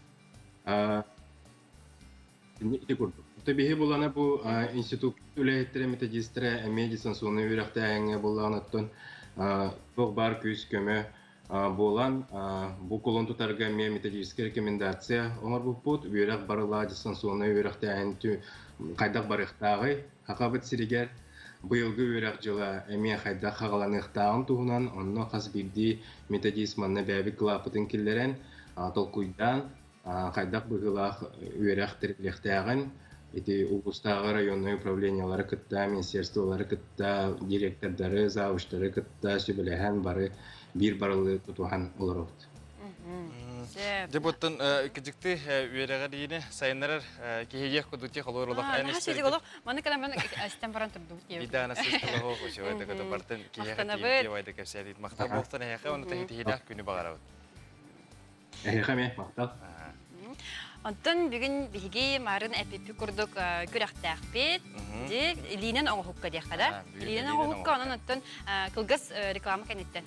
ити курдук. Табиһи болана бу институт үлэхеттері методистері әме дистанционный үеректі әңе боллаган оттон тоқ бар күз көмө болан бу колон тутарга ме методическая рекомендация оңор буппут үерек барыла дистанционный үеректе әнтү кайдак барыктагы хакабыт сиригер быйылгы үерек жылы эме хайдак хагаланыктагын туунан онно хас бирди методизманна бәбик клапытын киллерен толкуйдан кайдак быгылах үерек тирилектагын эти облустагы районный управлениялары кытта министерстволары кытта директордары завуштары кытта сөбелеһен бары бир барылы тутухан олоробут. Деботтон кыжыкты үерага дейине сайыннарар киһиех кудути холорулах айныстыр. Хасиди голох, маны каламан астан баран турду дип. Бидана системага хошо это кото бартын киһиех дип вайда кепсәдит мактап болтон яха оны тахитиһидах күнү багарабыт. Хаме мактап. Антон бүгін биһиги марын әпипи курдук күрәхтәхпет. Ди линен оңохукка дияхада. Линен оңохукка онон антон кылгыс реклама кенеттен.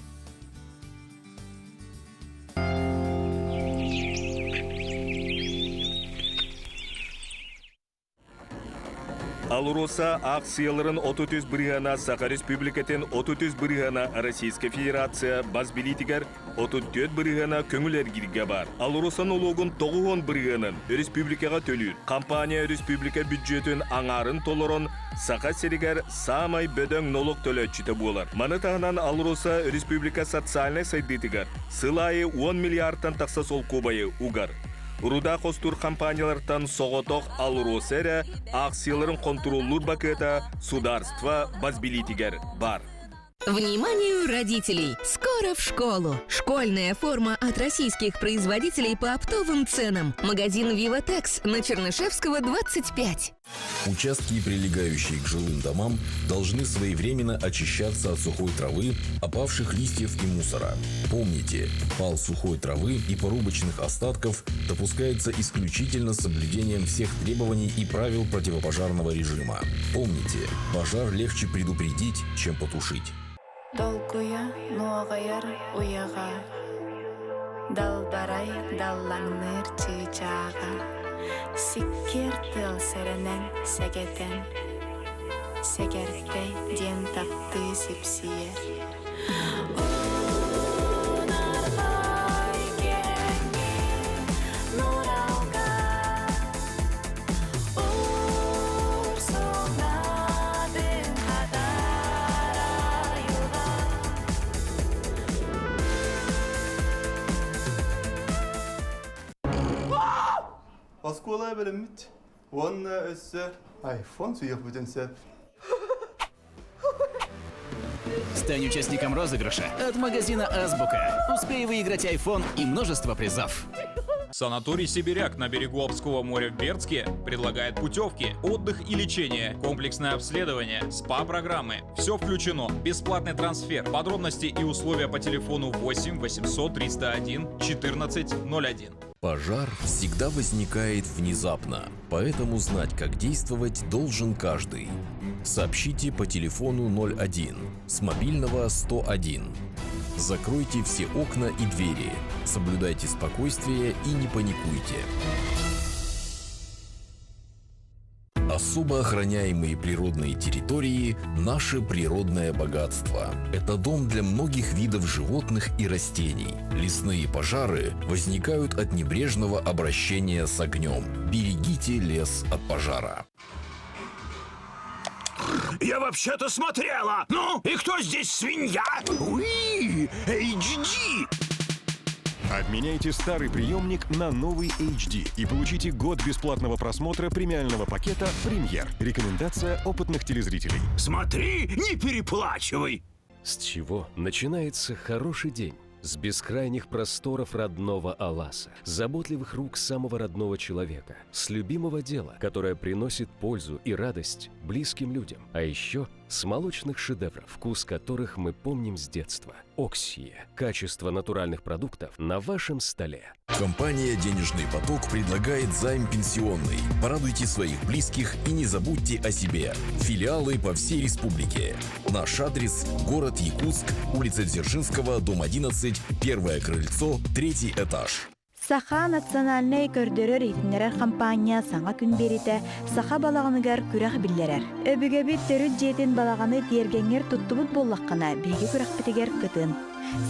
Алуроса акцияларын 30 бригана Саха Республикатын 30 бригана Российская Федерация базбилитигер 34 бригана көңүлер кирге бар. Алуросан ологун 9 бриганын республикага төлүр. Компания республика бюджетін аңарын толорон Саха серигер самай бөдөң налог төлөтчүтө болар. Маны тагынан Алуроса республика социальный сайдытыгар сылайы 10 миллиардтан такса сол кубайы угар. Руда хостур компаниялардан соғотоқ Алуросера акцияларын контроллур бакета сударства базбилитигер бар. Вниманию родителей! Скоро в школу! Школьная форма от российских производителей по оптовым ценам. Магазин «Виватекс» на Чернышевского, 25. Участки, прилегающие к жилым домам, должны своевременно очищаться от сухой травы, опавших листьев и мусора. Помните, пал сухой травы и порубочных остатков допускается исключительно с соблюдением всех требований и правил противопожарного режима. Помните, пожар легче предупредить, чем потушить. Долгуя ноғайар уяға, далдарай даллаңныр чычаға, сиккер тыл сәрінен сәгетен, сәгерттей ден тапты сепсиер. Оскола біліміт, онна өссі айфон сүйек бүтінсіп. Стань участником розыгрыша от магазина «Азбука». Успей выиграть iPhone и множество призов. Санаторий «Сибиряк» на берегу Обского моря в Бердске предлагает путевки, отдых и лечение, комплексное обследование, СПА-программы. Все включено. Бесплатный трансфер. Подробности и условия по телефону 8 800 301 1401. Пожар всегда возникает внезапно, поэтому знать, как действовать, должен каждый. Сообщите по телефону 01, с мобильного 101. Закройте все окна и двери, соблюдайте спокойствие и не паникуйте. Особо охраняемые природные территории – наше природное богатство. Это дом для многих видов животных и растений. Лесные пожары возникают от небрежного обращения с огнем. Берегите лес от пожара. Я вообще-то смотрела! Ну, и кто здесь свинья? Уи! HD! Обменяйте старый приемник на новый HD и получите год бесплатного просмотра премиального пакета «Премьер». Рекомендация опытных телезрителей. Смотри, не переплачивай! С чего начинается хороший день? С бескрайних просторов родного Аласа, с заботливых рук самого родного человека, с любимого дела, которое приносит пользу и радость близким людям, а еще с молочных шедевров, вкус которых мы помним с детства. Оксия. Качество натуральных продуктов на вашем столе. Компания «Денежный поток» предлагает займ пенсионный. Порадуйте своих близких и не забудьте о себе. Филиалы по всей республике. Наш адрес – город Якутск, улица Дзержинского, дом 11, первое крыльцо, 3-й этаж. Саха национальный көрдөрөр итинерер компания саңа күн берите саха балағыныгар күрәх биллерер. Өбүгәбит төрүт жетин балағаны тергеңер туттубут боллаққана биги күрәх битигер кытын.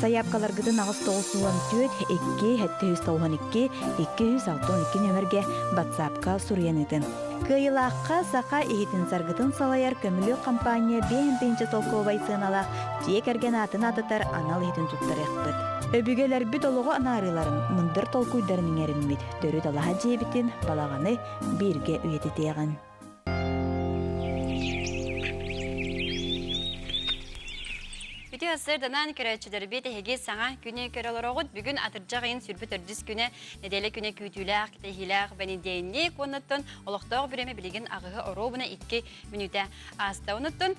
Саяпкалар гыдын ағыз тоғысуан түйет 2-792 262 нөмерге WhatsApp-ка сурьянытын. Кыйылаққа саха ихитин саргытын салаяр көмілі компания 5-нче толковай сыналақ тиек әрген атын атытар анал ихитин туттарықпыт. Өбүгелер бүт олығы анарыларын мұндыр толкуйдарының әріммет. Дөрі далаға жебітін балағаны бірге үйеті тегін. Бүтү асырданан көрәчілер бет әйге саңа күні көрәлер бүгін атыржағын сүрбі түрдіс күні неделі күні күйтіләқ, тәйгіләқ, бәнедейінлік оныттын олықтағы біреме білеген ағығы оробына 2 минута аста оныттын.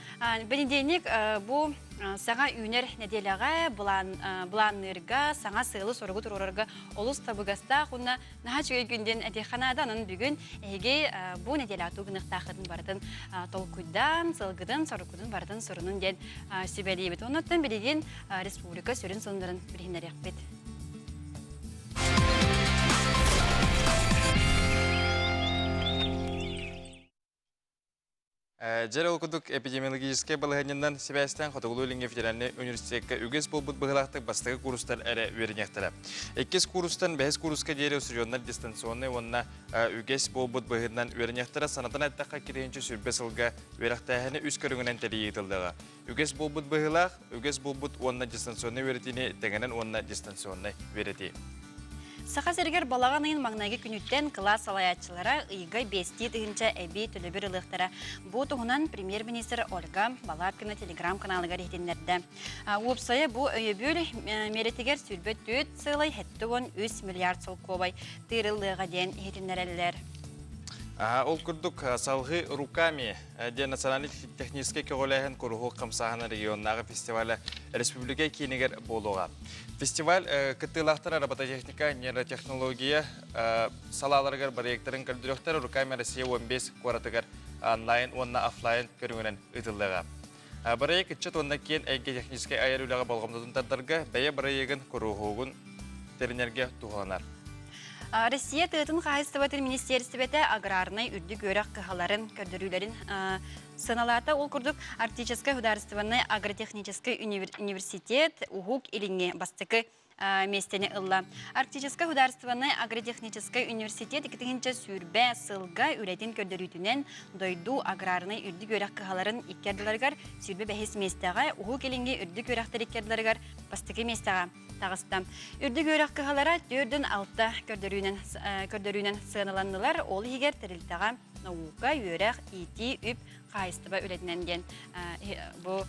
Бәнедейінлік бұл саңа үйнер неделяға бұланырға, саңа сығылы сорғы тұрорарға олыс табығаста құнна наға чөй күнден әтеқанаданын бүгін әйге бұл неделя туғынық тақыдын бардың толкуйдан, сылғыдын, сорғыдын бардың сұрының ден сөбәлейбет. Оныттан білеген республика сөрін сылындарын білгендер еқпет. Жер окудук эпидемиологический балыгыннан Себастьян Хотоглуйлинге федеральный университетке үгес болбут быгылактык бастыгы курстар эре вернектеле. Эккес курстан бәһис курска дере усурьоннар дистанционный онна үгес болбут быгыннан вернектеле санатан аттакка киренче сүрбесылга верактаханы үз көрүнгөнөн телиетилдыга. Үгес болбут быгылак, үгес болбут онна дистанционный веретини тегенен онна дистанционный верети. Саха сергер балағанын маңнағы күніттен класс алаятчылара ұйға бести тігінші әбей төлөбір ұлықтары. Бұл тұғынан премьер-министр Ольга Балаткина телеграм-каналыға рехтенлерді. Уопсая бұл өйебөл меретігер сүрбет 4 сылай 3 миллиард сол кобай тырылыға ден ехетінлерелер. Ол күрдік салғы руками де национальный технический көғіләйін күріғу қамсағына регионнағы фестивалі республика кейінігер болуға. Фестиваль кытылақтар робототехника, нейротехнология салаларығар проекттарын көлдіріқтер руками Россия 15 қоратығар онлайн, онна офлайн көріңінен ұтылыға. Проект үтчет онна кейін әйге технический айыр үліға болғымдадың тардарға бәйе проектін күріғуғын терінерге туғыланар. Россия тыытын қайыстыбатыр министерстветі аграрный үрді көріқ қығаларын көрдірулерін сыналата ол күрдік Арктический государственный агротехнический университет угук илинге бастықы местене ылла. Арктический государственный агротехнический университет 2-нче сүрбә сылга үрәтин көрдөрүтүнен дойду аграрный үрді көріқ қығаларын иккерділергер сүрбә бәхес местеға угук илинге үрді көріқтер иккерділергер бастықы местеға. Тағыстам. Үрді көріқ қығалара 4-6 көрдөрүнен сыналанылар, ол егер тірілтіға наука, өрәқ, ити, үп, қайыстыба өлетінен бұл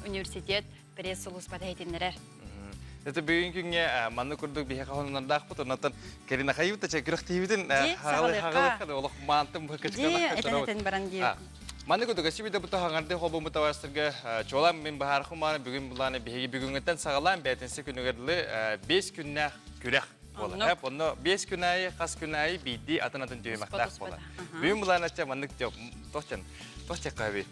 университет пресс-сұлыс бата етіндерер. Это бүгүн күнгө манны курдук бие кахонунардак бут, онтон Карина хайыбыта чекирек тийбитин хагылык олох мантым Этен баран дию. Манны курдук асибиде бута хаңарды хобу мутавастырга чолам мен бахар хуманы бүгүн буланы биги бүгүнгөтөн сагалам бетенсе күнүгөрлү 5 күннө күрек болот. Хеп онно 5 күнайы, кас күнайы биди атын дүймөктак болот. Бүгүн буланы ча маннык жок. Тохчен каби.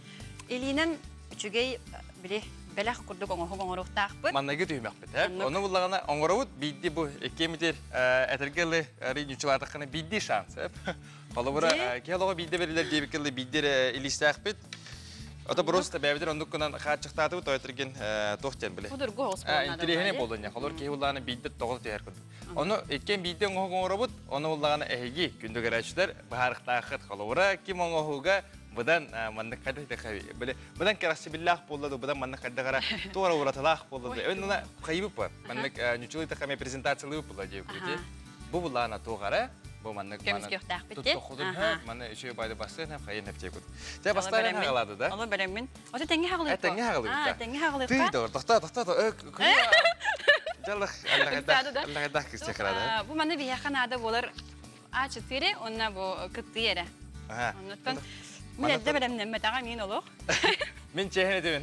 Элинен үчүгей бири белах курдук оңоруктакпыт. Манныгы дүймөкпүт, хеп. Ону булагана оңоробут биди бу 2 метр этергеле ринчулардыкны биди шанс, хеп. Балыбыра келого биди берилер дебикеле биддер илистакпыт. Ата просто бәбидер ондуккунан хачыктатып тойтерген тохтен биле. Кудур гос болот. Интерехне болдуня. Колор кебуланы бидди тогыз тер курду. Ону эткен бидди оңоробут, ону булагана эги күндө керечтер баарыктакыт колора ким оңогуга Бұдан манны қадыр дақави. Бұдан керасы биллах болды, бұдан манны қадыр қара туара ұраталақ болды. Өйніна қайыбы бар. Манны нүчілі тақаме презентациялы болды деп көрді. Бұл бұлағына туғара, бұл манны тұттықудың, манны үші байды басын, қайын әпте көрді. Жа бастарын хағалады да? Олы бәрімін. Оты тәңгі хағылып. Тәңгі хағылып. Тәңгі хағылып. Түйді, тоқта. Жалық, Аллағайдақ кіз текірады. Бұл манны бияқанада болар А4, онна бұл күтті ері. Мен әдді бәлемнен мәтаға мен олық. Мен чехіне дейін,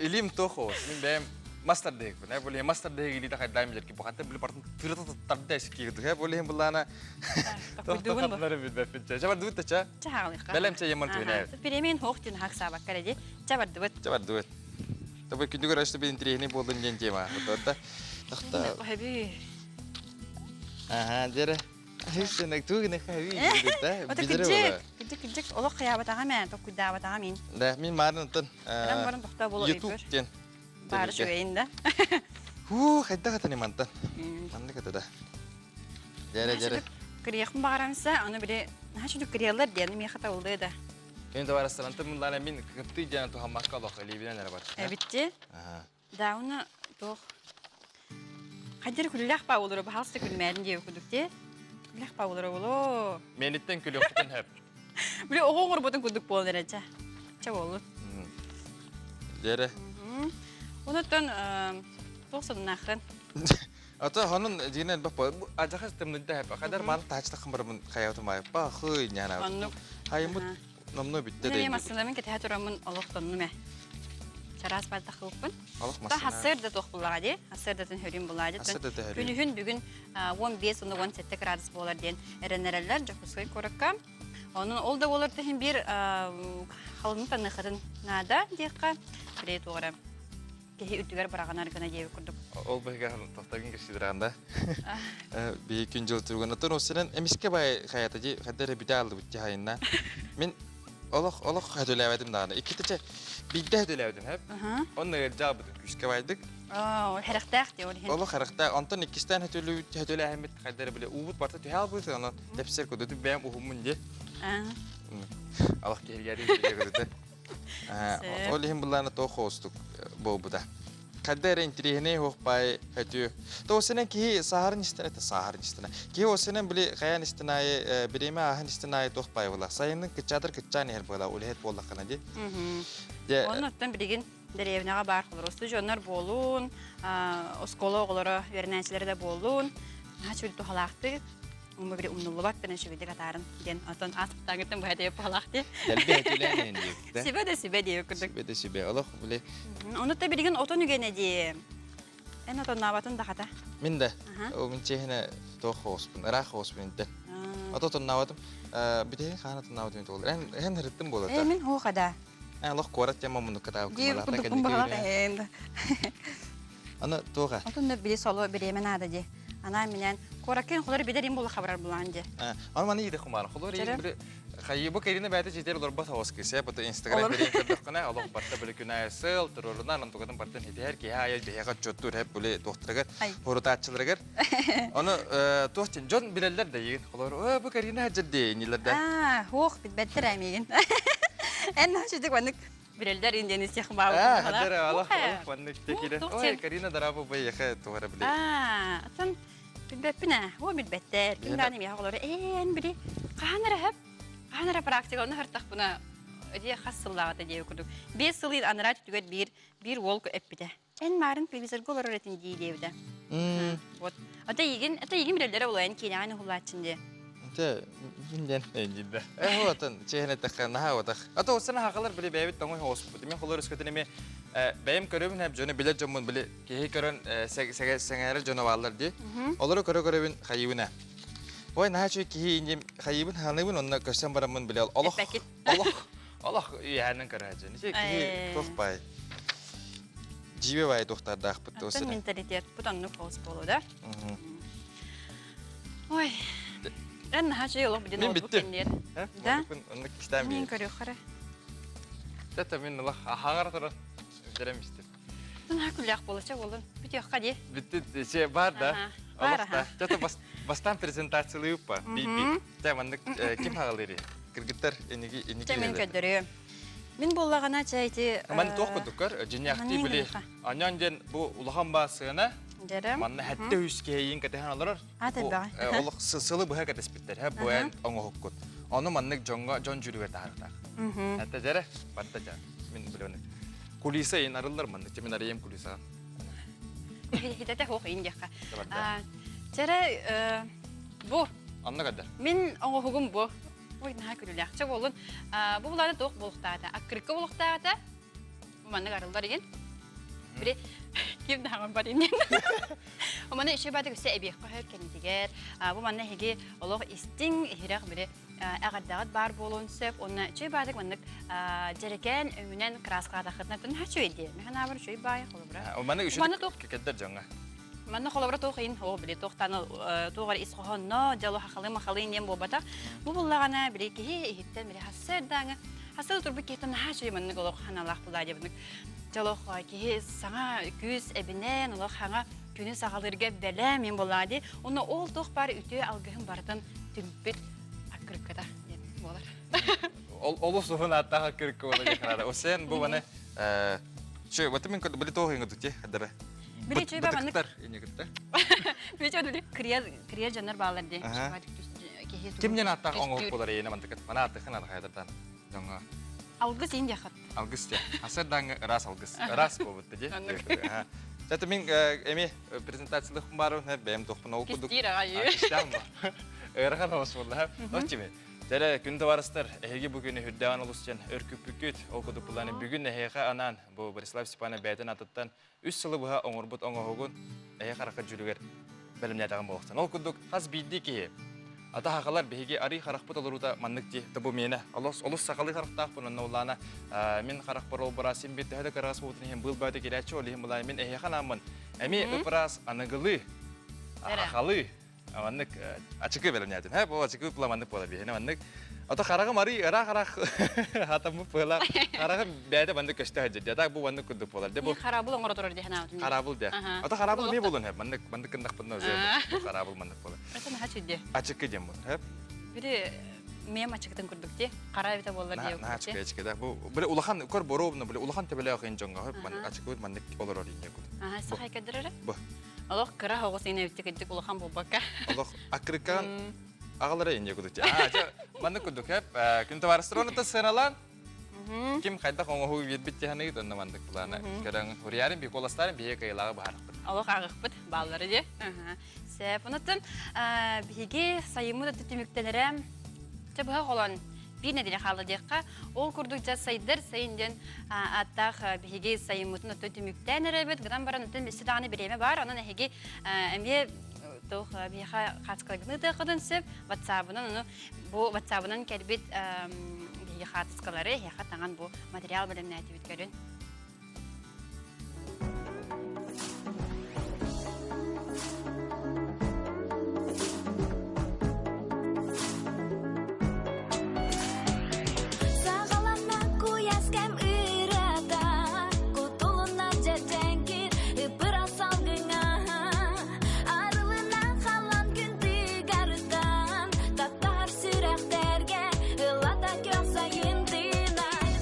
илим тоқуыз. Мен бәйім мастер дейік бұн. Бөлейін мастер дейік илі тақай дайым жерге бұқатты. Бөлі бартын тұрды әсік кейгідік. Бөлейін бұллана тоқтақатлары білбәппін. Жабар дүвіт тача? Чағалыққа. Бәлем ча емін түйін әйіп. Беремен хоқтен хақ сабақ кәреді. Жабар дүвіт. Жабар дүвіт. Табы күнді көрәшті бен интерехіне болдың ден тема. Хейсенек тугне хави. Ота киджик олох кыябатага мен, ток кудабатага мен. Да, мен марнытын. Баран тохта боло YouTube тен. Бар шугайында. Хайда катаны мантан. Манды катада. Жаре. Кириякын багарамса, аны бире начуду кириялар дени ми хата болду да. Мен да барастан мындан мен кыпты жана тухамакка лох элибинен бар. Битти. Да, уна тох. Хадир күллях ба болду, бахалсы күлмәдин деп күдүкте. Лах паулар боло. Менеттен күлөктөн хеп. Биле оңор ботун күдүк болдыр ача. Ча болду. Дере. Онотон тосун нахрын. Ата ханын дигенен бак ажахас темнде хеп. Кадар ман таачтакын бармын каятымай. Ба хый няна. Хаймыт номно битте де. Мен масаламын кете хатурамын олоктонну ме. Чарас бал тахылпын. Та хасырда тохбулага де. Хасырдатын хөрүн булады. Күнүһүн бүгүн 15-17 градус болар ден эренерелер жакускай коракка. Onun olda olurdu hem bir halının tanıkların nada diyeka bire doğru. Kehi ütüger bırakan arkana diye kurduk. Ol bege tohtagın geçidiranda. Bir iki yıl turgunatın o senin emiske bay hayatı kadar bir daldı bitti hayinna. Men Allah hadülevedim daha. İki tane bir de hadülevedim hep. Onları cevabı küçük baydık. Harektak diyor. Allah harektak. Anton ikisinden hadüle hem kadar bile uğut parta tühal bu sana. Hepsi kodu ben uhumun diye. Allah geri gördü. Olihim bunlarla tohostuk bu da. Kader intrihine hoğpay hediyor. To senin ki saharın istene. Ki o senin bile kayan istenayı birime ahan istenayı tohpay valla. Sayının kıçadır kıçan her böyle ulihet bolla kanadı. Ondan birigin derevine bar olur. Ostujonlar bolun, psikologlara, öğrencileri de bolun. Haçul tohalaktı. Umma bir umnullu bak bana şu video katarın. Den aton atıptan gittim bu hediye palaktı. Delbi hediyeler diyor. Sibe diye kurduk. Sibe Allah bile. Onu da birigin oton ügene diye. En oton nabatın da hata. Min de. O min çehine tohos bin, rahos bin de. Oton nabatım. Bir de kanatın nabatım olur. En hırıttım bu da. Min ho kada. Allah korat ya mamunu katav. Diye kurduk kumbalar en. Ana toga. Oton da biri solo biri hemen ada diye. Ana minen korakken xolor bederim bol xabar bulandı. Ana mani yedi xumar. Xolor bir xayıbı kerine bəydə jeter olur bas havas kese. Bu Instagram beri kırdıq qana Allah barta böyle günay sıl tururundan antoqadan bartan hediyer ki hayal beyaga çottur hep böyle doktorlar horutatçılar. Onu tohtin jon bileller de yiyin. Xolor bu kerine hacıdı niler de. Hoq bitbetter amigin. En haşıdık vanık bileller indeniz yaxbağı. Hacer Allah vanık tekile. Oy kerine darabı bu yaxa tuğra bile. Atan bilbepine, o bilbetter. Kimdanim ya xolor en biri qahanara hep. Qahanara praktika onu hırtaq buna öde hasıllağıda diye okuduk. 5 yıl anırat tüget bir ol öppüde. En marın televizör golar öğretin diye devde. Вот. Ata yigin birelere olayan ki yani hulatçın diye. Te binden ciddi. Hotan çehne takana ha otak. Ata osana hakalar bile beyit tangoy hospital. Men kolor iskatene benim körümün hep jone bilet jamun bile ki körün senger jonavallar diye. Olur körün hayıbına. Oy nah cuy ki injim hayıbın hanıbın onna kösen baramın bile Allah yahanın karaja. Nice ki çok bay. Jibe bay doktor da akpıt Ata osana. mentalitet bu tanrı hospital da. Oy. Ben nah cuy olur bir Min bitti. Da. Onu kistem bir. Min körü khara. Tata min Allah hangar taran. Derem istim. Dün hakulyak bolacak olur. Bitiyor hadi. Bitti şey var da. Var Allah da. Tata bastan prezentasyonu yappa. Bir. Temanlık kim hagaları? Kırgıtlar enigi. Temin ködürüyorum. Min bollagana çayti. Aman toqudukar jinyakti bile. Anyanjen bu ulahan basına. Derem. Manna hatta hüskeyin katehan alır. Allah sılı bu hakat espitler. Hep bu en onu hukut. Onu manlık jon jürüge tarıkta. Hatta jere batta jar. Min bilene. Kulisa in arılır manlık. Min arayım kulisa. Hidete hoq indiyaka. Jere bu. Anna kadar. Min onu hugum bu. Oy nah külülyak. Çak olun. Bu bulada toq boluqtaata. Akkırka boluqtaata. Bu manlık arılır igen. Biri kim daha var inen. O mana işe badı göse ebi qoyar kendiger. Bu mana hege Allah isting ihrak biri agardagat bar bolun sep onna işe badı manlık jereken ömünen kraska daqatna tun ha şöyle. Mehana var şöyle bay qolubra. O mana işe kedder jonga. Mana qolubra toqin ho biri toqtana toqar isqohon no jalo xalin yem bobata. Bu bullagana biri ki ihitten biri hasedanga. Hasıl turbu ketan ha şöyle manlık Allah hanalaq bulaydı bunuk. Jalo ki sana güz ebinen Allah hanga günü sağalırga bele min boladı. Onu ol toq bar ütü algıhın bardan tümpüt akkırkada bolar. Olu suhun atta akkırkı olacak herhalde. O sen bu bana şöyle vitamin kod bili toğ hinga tutje hadara. Biri çöy babanlık. Bıtıklar ini kıtta. Biri çöy bili kriya janlar bağlar diye. Kim jen atta onu bolar yene mantıkat. Mana atta kana haydardan. Jonga. Algıs indi yakat. Algıs ya. Hasadang ras algıs. Ras bu bitje. Zaten min emi prezentasyonu kumbaru ne benim toqpuna okuduk. Kistira ayı. Kistam mı? Öğren olsun. Okçimi. Tere günde varastır. Ehegi bugün hüddevan oluscan örküpüküt okuduk bulanı bugün ehege anan bu Borislav Stepane beyden atıttan 3 yılı buha onurbut onuhugun ehege haraka jürüger belimnedağın boğustan. Okuduk has bildi ki ata hakalar behegi ari harakput oluru da manlık di tabu mene. Olus sakalı haraktaq bunun olana min harakpar ol barasim bitti hada karagas butun hem bıl bayda geleci olihim bulay min ehege namın. Emi ıpras anıgılı hakalı manlık açıkı belimnedim. Hep o açıkı bulamanlık bola bihene manlık. Ata karaga mari karak hatamı pula karaga beyde manlık köşte hacı. Jada bu manlık kudu polar. De bu karabul onora durur diye na. Karabul de. Ata karabul ne bulun hep manlık kındak pınna özel. Bu karabul manlık polar. Ata ha çüdde. Açıkı jem bu hep. Biri mem açıktan kurduk diye. Karabita bollar diye. Na açıkı da. Bu böyle ulahan kor borobna böyle ulahan tebele akın jonga hep man açıkı manlık olur oraya kudu. Aha sahay kadrara. Bu. Allah kara hava seni bitik ulahan bobaka. Allah akrikan ağalara ince kudu. Manlık kuduk hep. Kunta varastır onu da senalan. Kim kayda kongo hu bit cehane gitu na mandık bulana. Kadang huriyarin bir kolastarın bir kaylağı bahar. Allah ağıqbıt balları diye. Sep unuttum. Bigi sayımı da tütümüktelerem. Tabi olan bir nedeni halı diyekka. Ol kurdukça sayıdır sayından attaq bigi sayımıtın da tütümükten erebet. Gıdan baran ötün sidağını bireme var. Onun ehegi emye toh biha katkıgını da kadın sep. WhatsApp'ından onu bu WhatsApp'ından kelbit bihi katkıları ya tangan bu materyal bölümüne aktivit görün.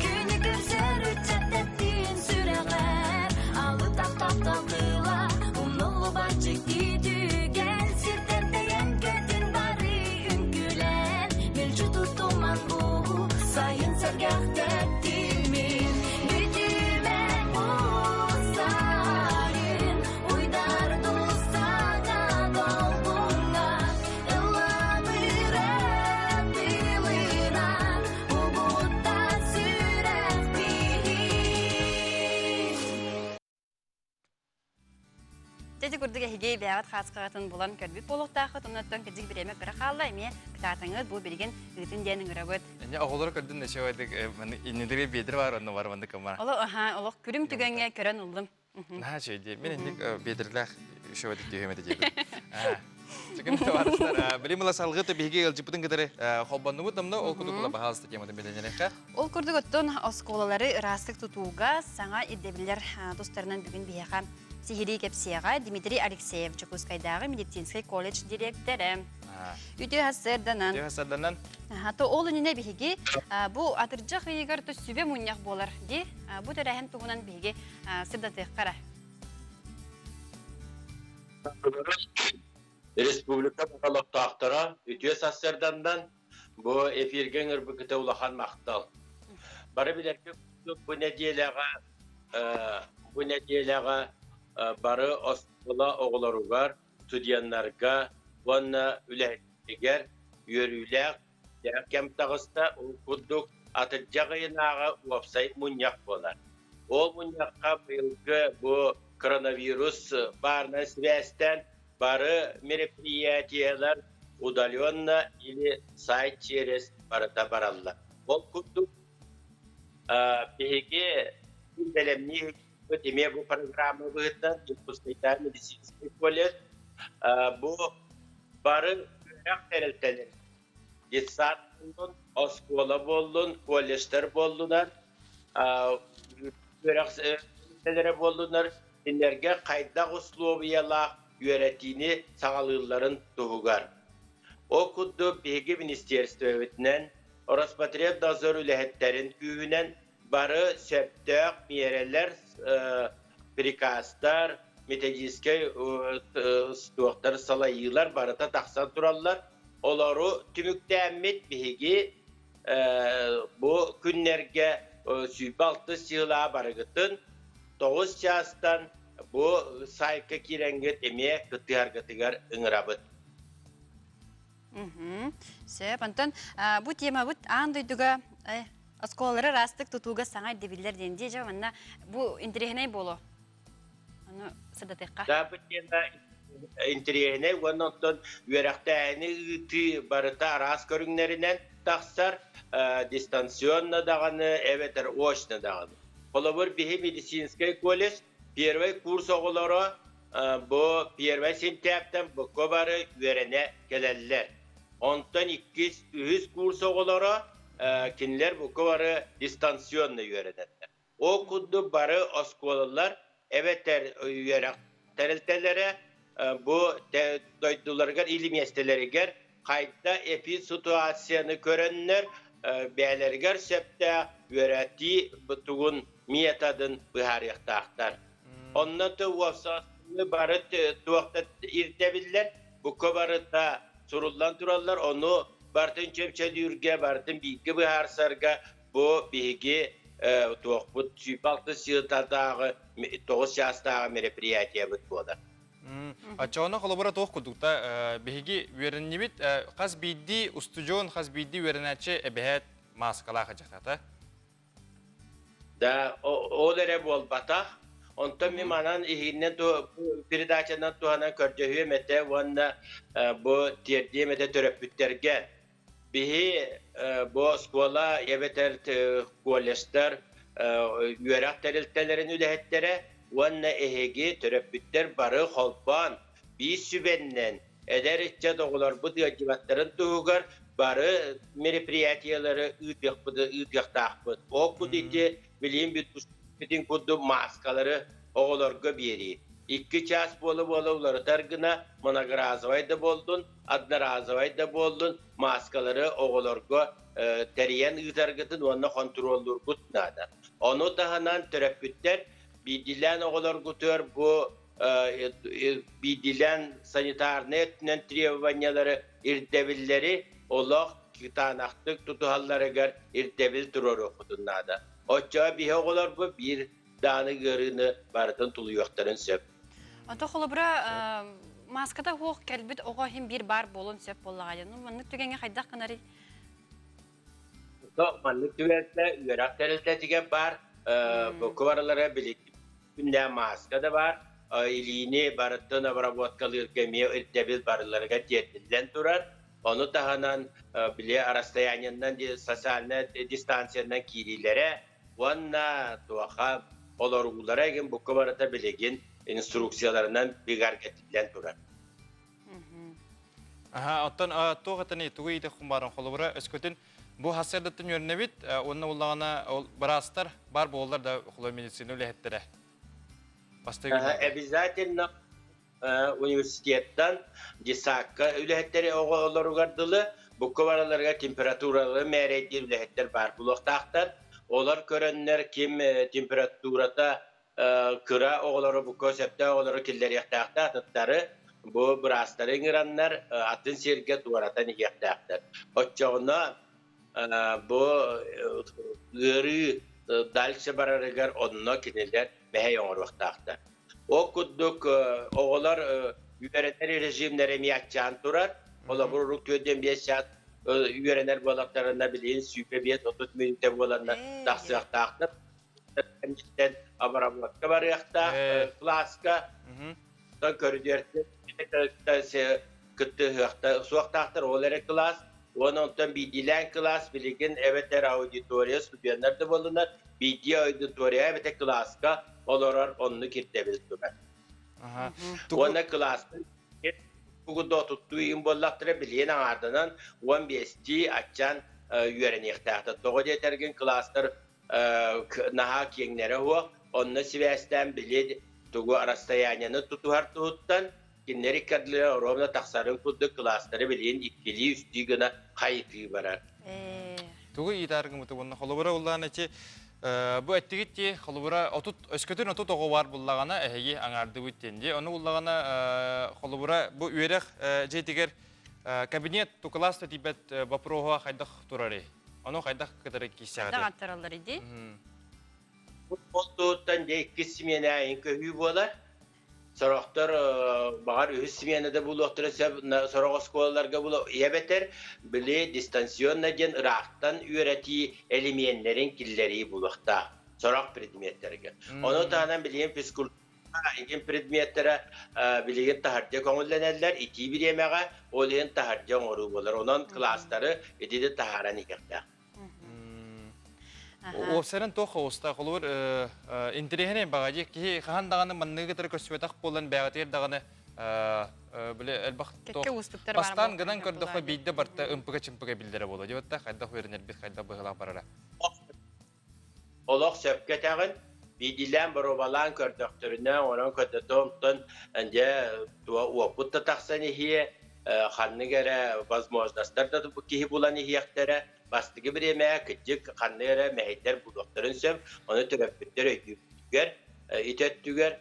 Günü görser ücret Тети курдуга хигей бягат хаскагатын булан көрбүт болохтаахы тоннаттан кыжык биреме кыра халла эме кытаатыңы бу билген ытын денин ырабыт. Эне оголор көрдүн нече ойдык иннедире бедир бар онно бар мында кама. Олох күрүм түгөнгө көрөн улдум. На чейди. Мен эндик бедирлах шойдык дегемете жебе. Чекин товарыштар, билимла салгыты биге элжипутун кедере хоббаннубут намна ол куду була бахалсты темада беленереха. Ол курдуготтон осколалары ырастык тутууга саңа иддебилер достарынан бүгүн бияка Сихири кепсияга Дмитрий Алексеев Чукускайдагы медицинский колледж директору. Үтө хасырданан. Үтө хасырданан. Хато ол үнүнө биги бу атыржак ыйгар то сүбө муньяк болар ди. Бу төрөһөн тугунан биги сырдаты кара. Республика Балактактара үтө хасырдандан бу эфирген ырбыкыта улахан мактал. Бары билерге бу неделяга бары оскола оголоругар студентларга ванна үлегер йөрүләк кем тагыста курдук атыжагыйнага вебсайт муньяк болар. Ол муньякка быелгы бу коронавирус барна связьтен бары мероприятиялар удаленно или сайт через баралла. Ол курдук беге билемни Теме бу программа выйдет, Чукускайда медицинский колледж, бу бары терелтелер. Детсад болдун, оскола болдун, колледждер болдунар, терелтелер болдунар, сендерге кайдак условиялар үйрөтүүнү саңалыыларын тугугар. Окуду беги министерство өтүнөн, Роспотребнадзор үлехеттерин күйүнөн бары сөптөк мерелер, приказдар, методический стуактар салайылар барыта тақсан тураллар. Олару түмүктәммет биги бу күннерге сүйбалты сыйла барыгытын 9 частан бу сайка киренге теме кытыгаргытыгар ыңырабыт. Сөп, Антон, бу тема бут андойдуга осколары растык тутууга саңа дебилер денди жаманна бу интерегеней боло. Аны садатыкка. Да бу тема интерегеней оннон үйрөктәни ты барыта рас көрүңнәреннән тахсар дистанционно даганы эветер очно даганы. Половор бихи медицинский колледж первый курс оголоро бу первый сентябрьтен бу кобары үйрәнә келәлләр. Онтан 200 курс оголоро кинлер бу кобары дистанционно үйрәнәләр. О кудду бары осколалар эветер үйрәк терелтеләре бу дойдуларга илиместеләргә кайта эпи ситуацияны көрәннәр бәйләргә сөптә үйрәти бутугун методын быһарыктактар. Оннан да васасны бары туакта иртәбилләр бу кобарыта суруллан тураллар оны бартын чепчәдүргә бартын биге быһарсарга бу биге туакбут сүйпалты сыйтадагы 9 жастагы мероприятие бут булды. Ачаона коллабора тоқ кудукта биги вереннибит каз бидди устужон каз бидди вереначе эбет маскала хажата. Да олере болбата онтон ми манан ихиннен то передачадан туана көрдөһү мете ванна бу терди мете төрөпүттерге бихи бу школа эбетер колледждер үйрәк терелтелерин үлехеттере ванна эхеги төрөпүттер бары холпан бис сүбеннен эдеритче доголор бу дигаттарын тугар бары мероприятиялары үтяктакпыт окудите билим бүтүн кудду маскалары оголорго бери 2 час болуп олар таргына моногразовайда болдун одноразовайда болдун маскалары оголорго териян үтаргытын онна контролдур кутнада ону таханан төрөпүттер бидилен оголорго төр бу бидилен санитарный требованиялары ирдебиллери олох китанактык тутуалларыгар ирдебил турор окутунада оча бие оголор бу бир даны гырыны бартын тулуяктарын сөп Ото холобра маската хок келбит ого хим бир бар болон сөп боллагай. Ну маны түгенге хайдак канари. То маны түгәтә үрәк терелтәтигә бар бу кварлары билек күндә маска да бар илини барыттан обработкалырга ме ирдебил барыларга жетилен турар. Onu tahanan bile arastayanından sosyal distansiyandan kirilere vanna tuaha olorgulara gen bu kabarata bilegin instruksiyalarından bigar getilen turar. Aha, ottan toğatani tuğuydu kumbaran kolubura öskütün bu hasardatın yönüne bit onun ulağına barastar bar bollar da kulu medisini lehettere. Biz zaten üniversitetten cisakka ülehetleri oğulları gardılı bu kavaralarga temperaturalı mereydi ülehetler var bulaktaktar. Olar körenler kim temperaturada kıra oğulları bu konsepte oğulları killeri yaktakta atıtları bu brastarı giranlar atın sirke duvaratan yaktaktar. Oçağına bu gırı dalşı bararıgar onunla kiniler mehe yoğur vaktaktar. O kudduk oğullar üyerenler rejimlere miyatçan turar. Ola bururuk tüyden bir saat üyerenler balaklarına bileyin süpebiyet 30 minüte olanlar taksıyak taktır. Kendisinden abaramlakta var yakta, klaska, son körüdürtü, kıttı hıqta, suak taktır oğulları klas. Onundan bir dilen klas bilgin evetler auditoriya stüdyenler de bulunur. Bir diye auditoriya evet klaska olar onu kirtebildiler. Ona klasta bu da tuttuğum bollaktıra bilen ardından 15'ti açan üyerenekte. Doğru yetergen klaslar naha kenglere o onu sivesten biled tugu arastayanını tutuhar tuttan kinleri kadlere oromna taksarın kuddu klasları bilen ikili üstü gına kayıtı barar. Tugu idargı mutu bunun kolubura ulan içi bu ettigitti kolubura otut öskütün otut oğu var bullagana eheyi anardı büttendi. Onu bullagana kolubura bu üyerek jetiger kabinet tu klasta tibet baproha kaydak turari. Onu kaydak kadar kişiyade. Dağıt taralar idi. Bu otuttan de ikismiyene ayın köhü bolar. Soraktar bağır ühüsmiyene de buluktur sorak skolalarga bulu yebeter bile distansiyonla gen Irak'tan üretiyi elemenlerin killeri bulukta sorak predmetlerge. Onu tahanan bileyim psikolojik engin predmetlere bileyim taharca konullanırlar iti bir yemeğe oleyin taharca oru bolar. Onun klasları edide taharan ikirde. O senin toh usta kolur interehine bagajı ki kahan dağını manne getir kösvetak bolan beğatir dağını bile elbakt toh bastan gıdan kördükle biyde barta ımpıga çımpıga bildire bolu. Cevetta kayda öğrenir bir kayda bıhıla parara. Olak söpketağın bidilen barobalan kördüktürüne onun kördüktüründen önce tuğa uaputta taksani hiye kanını gere bazmozlastar da bu kihi bulan hiyektere bastığı bir yemeğe küçük kanlara mehitler bulukların söv onu türeppütler öyküger itettüger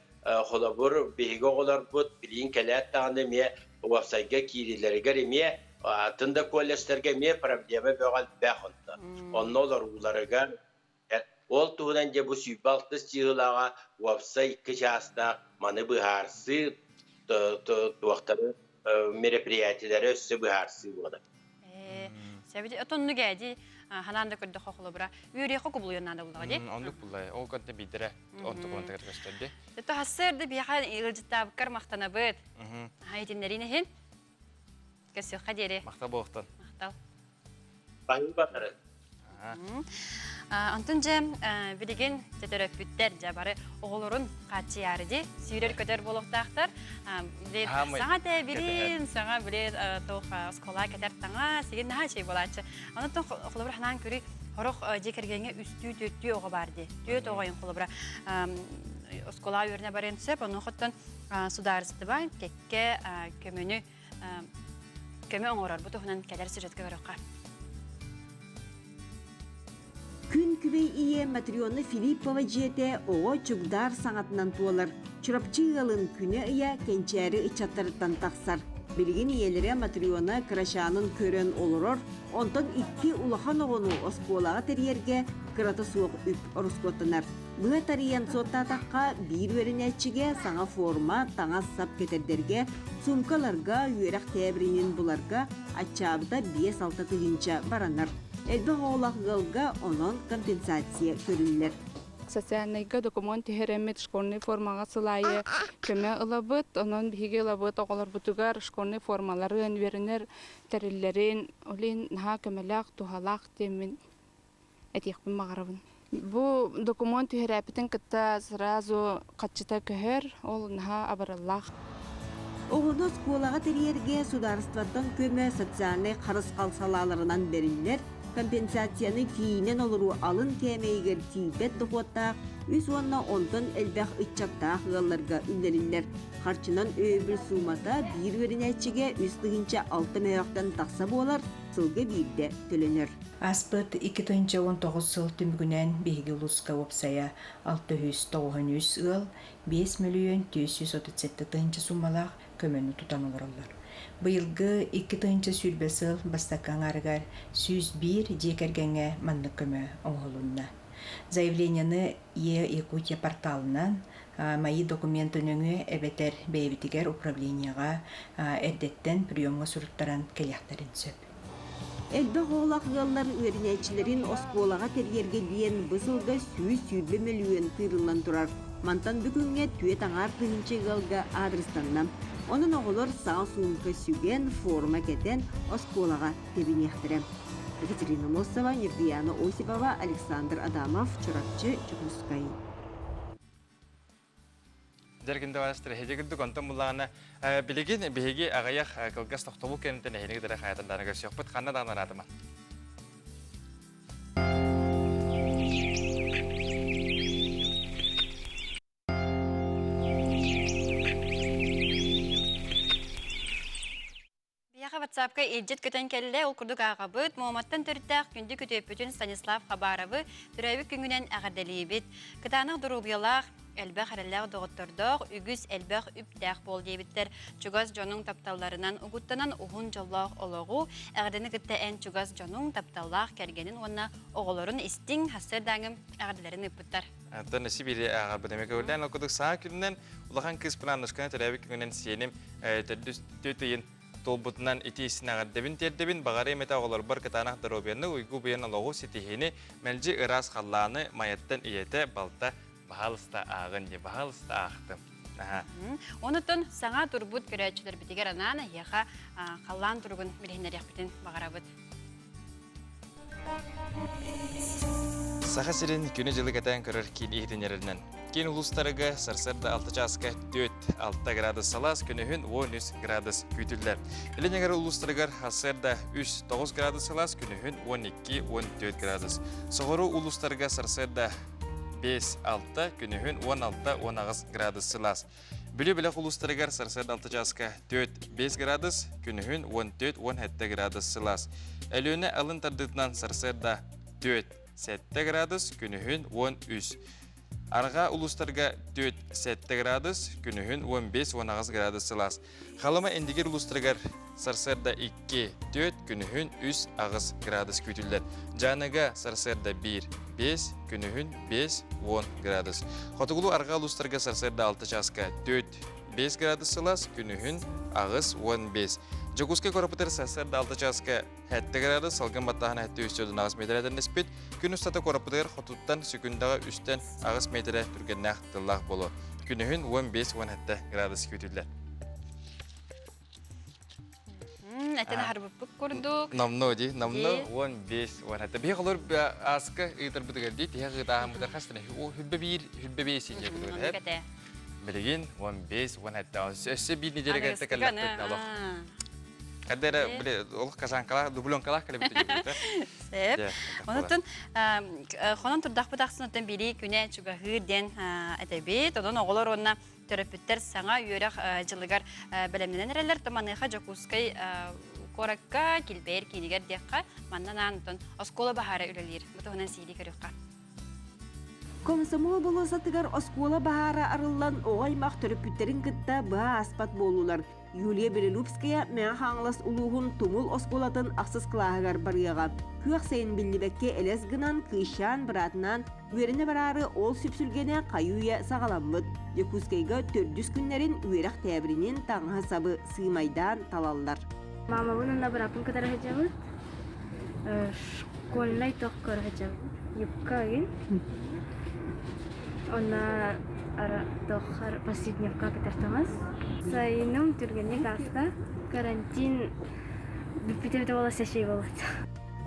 kolabur bilgi olar but bilin kelet tağını miye websaytga kirileri gerimiye atında kollesterge miye problemi beğal beğonda onun olar ularga ol tuğdan je bu sübaltı çığılağa websayt kışasta manı biharsı tuğaktarı merepriyatileri össe biharsı bolar. Sevdi otonnu geldi. Hananda kördü xoxulubra. Üyre xoku buluyornan da buldu. Onluk bulay. O kadar bidire. Ontu kontak gösterdi. Teto hasırdı bir hal ilgita bakar mahtana bit. Haytinlerine hin. Kesio xadere. Mahta boğtan. Mahta. Bayı batarı. Antunca bilgin terapütler jabarı oğulların kaçıyardı. Sürer köter buluqtaqtar. Sağa da bilin, sağa bilir toğa skola keter tağa, sigin daha şey bolaçı. Anatın xulubra hanan köri horoq jekergenge üstü döttü oğa bardı. Döt oğayın xulubra. Skola yörüne baren sep, onu xottan sudarsıdı bay, kekke kömünü kömü oğurar. Bu toğunan keler süretke veroqa. Күн күбей ие Матрионы Филиппова жете оға чугдар саңатынан туалар. Чурапчы ғалын күні ия кенчәрі ичаттарыттан тақсар. Білген иелері Матриона Крашанын көрен олырор, онтан 2 улахан оғыну осколаға терьерге кыраты суық үп орыскотынар. Бұға тариян сотта таққа бір өрінәтчіге саңа форма таңа сап кетердерге, сумкаларға, үйерек тәбірінен бұларға атчабыда 5-6 тыгынча баранар. Elbette oğlak gılga onun kompensasiya görülür. социальныйга документ теремет школьный формага сылайы көмө ылабыт, онон биге ылабыт оголор бутугар школьный формаларын веренер териллерин олин наха көмөлак тухалак темин этихпин магарабын. Бу документ терапитин кытта сразу катчыта көһөр, ол наха абараллах. Оғыны сколаға терерге сударстваттан көмө социальный қарыс қалсалаларынан берілер, компенсацияны кейінен олыру алын темейгер тибет доходтақ, үс онна онтон әлбәқ үтчақтақ ғалларға үлдерілер. Қарчынан өйбіл сумата бір верінәтчіге үс дығынша 6 мәяқтан тақса болар, сылғы бірде төленер. Аспыт 2019 сыл түмгінен бейгі ұлысқа опсая 693 ыл 5 миллион 937 тыңчы сумалақ көмені тұтан оларылар. Бұйылғы 2 тыңчы сүрбе сыл бастакан арығар 101 жекергенге манны көмі оңғылынна. Заявленияны Якутия порталынан мои документы нөңі әбетер бәйбітігер управленияға әрдеттен приемға сұрыттаран кәліқтарын сөп. Әлбәқ оғылақ ғаллар өрінәтчілерін осколаға тергерге дейін бұсылға 100 миллион тырылан тұрар. Мантан бүгінге түйет аңар тығынчы ғалға адрестаннам. Оның оғылар саң суынқы сүген форма кәтен осколаға тебін ектірем. Екатерина Мосова, Евгения Осипова, Александр Адамов, Чуракчы, Чукускай. Дәргенде вастыр хедегірді контон мұлағына білеген бейге ағаяқ қылғас тоқтолу кенттен әйінегі дәрі қаятындарыға сүйіқпіт қанна дағынан адыма. WhatsApp-ка илжет көтен келле ол күрдік ағабыт, Мұхаммадтан түрттәқ күнді көтөппүтін Станислав Хабаровы түрәуі күнгінен ағадалейбет. Кытанық дұрубиялақ, әлбәқ әрелләқ доғыттырдық, үгіз әлбәқ үптәқ бол дейбіттер. Чугаз жоның тапталарынан ұғыттынан ұғын жаллақ олығы, әғадені күтті ән чугаз жоның тапталақ кәргенін онына оғылырын істің хасыр даңым әғаділерін үппіттар. Антон Сибири ағабыдамекі өлден оқыдық саң күнінен ұлақан кыз пынан нұшқаны түрәуі күнгінен сенім төтейін толбутынан итисин ағаддебін тердебін бағары емета оғылар бір кытанақ дұробияны ұйгу бұян алығы сетихені мәлжі ырас қалланы майаттан иеті балта бағалыста ағын де бағалыста ақтым. Онытын саңа тұрбут көрәтшілер бітігер ананы еға қаллан тұрғын білгендер яқпетін бағарабыт. Саха сирен күні жылы кәтән көрір кейін ехтенерінен. Кен улустарыға сарсарда 6 жасқа 4-6 градус салас, күнігін 13 градус күйтілдер. Еленегер улустарыгар асарда 3-9 градус салас, күнігін 12-14 градус. Соғыру улустарыға сарсарда 5-6, күнігін 16-19 градус салас. Бүлі-білі улустарыгар сарсарда 6 жасқа 4-5 градус, күнігін 14-17 градус салас. Әліні алын тардытынан сарсарда 4-7 градус, күнігін 13. Арға улустарға 4-7 градус, күнігін 15-19 градус сылас. Қалыма әндігер улустарғар сарсарда 2-4, күнігін 3-9 градус күтілдер. Жаныға сарсарда 1-5, күнігін 5-10 градус. Хотығылу арға улустарға сарсарда 6 жасқа 4-5 градус сылас, күнігін 9-15. Жокуске корапытыр сарсарда 6 жасқа 7 градус, салгын баттағына 7-3-9 метрден неспет, күн ұстаты корапытыр хотуттан секундаға 3-9 метрі түргеннәқ тыллақ болу. Күнігін 15-17 градус күтілдер. Әтен харбыппық көрдік. Намно ди, намно 15-17. Бей қалыр асқы ұйтыр бұдығыр дейді, еғі дағын бұдар қастыны. Хүлбе бейсен жек бұдығыр. Білген 15-17. Өсі бір недерге әтті кәлләппетін алақ. Кәдері олық қазан қалақ, дублон қалақ кәлі біті жібірді. Сәп. Онытын, қонын тұрдақ бұдақсын өттен бері күне чүгі ғырден әтәбет. Одан оғылар онына төрөпіттер саңа үйерек жылығар бәлемнен әрелер. Таманыға Жокускай коракка, келбейр, кейнігер деққа маннан анытын оскола бағары үлелер. Бұты онын сейді көріққа. Комсомол болосатыгар оскола бахара арылан оғаймақ төрөпүттерин кытта ба аспат болулар. Юлия Белелупская мен хаңлас улуғын тумул осколатын ақсыз қылағығар барыяға. Күяқ сайын білдібәкке әлес гынан кыйшан бұратынан үйеріне барары ол сүпсүлгене қайуя сағаламбыд. Жокускайға 400 күнлерін үйерақ тәбірінен таңға сабы сыймайдан талалдар. Мама бұнында бұрапын кадар хәжабыд. Школнай тоқ көр хәжабыд. Юбка ген. Она тохар последневка катартамас. Сайным түргенне гаста карантин биппите бола сешей болот.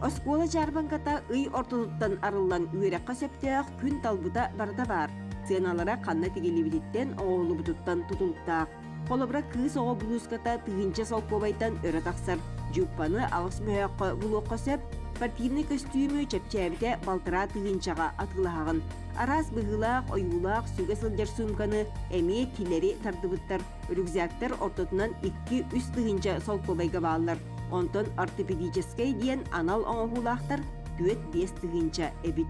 Оскола жарбанката ый ортолуттан арылан үйрекка сөптөөх күн талбыта барда бар. Сыналара канна тигилибилиттен оолу бутуттан тутулуктаак. Колобра кыз ого булуската тыгынча солкобайтан өрө таксар. Жуппаны алыс мөйөккө булуокко сөп, спортивный костюмы чепчебите балтыра тыгынчага атылаагын. Арас быгылаак, оюлаак, сүгэ сылжар сумканы эми килери тардыбыттар. Рюкзактар ортотунан 2-3 тыгынча солкобайга баалар. Онтон ортопедический диен анал оңохулаактар 4-5 тыгынча эбит.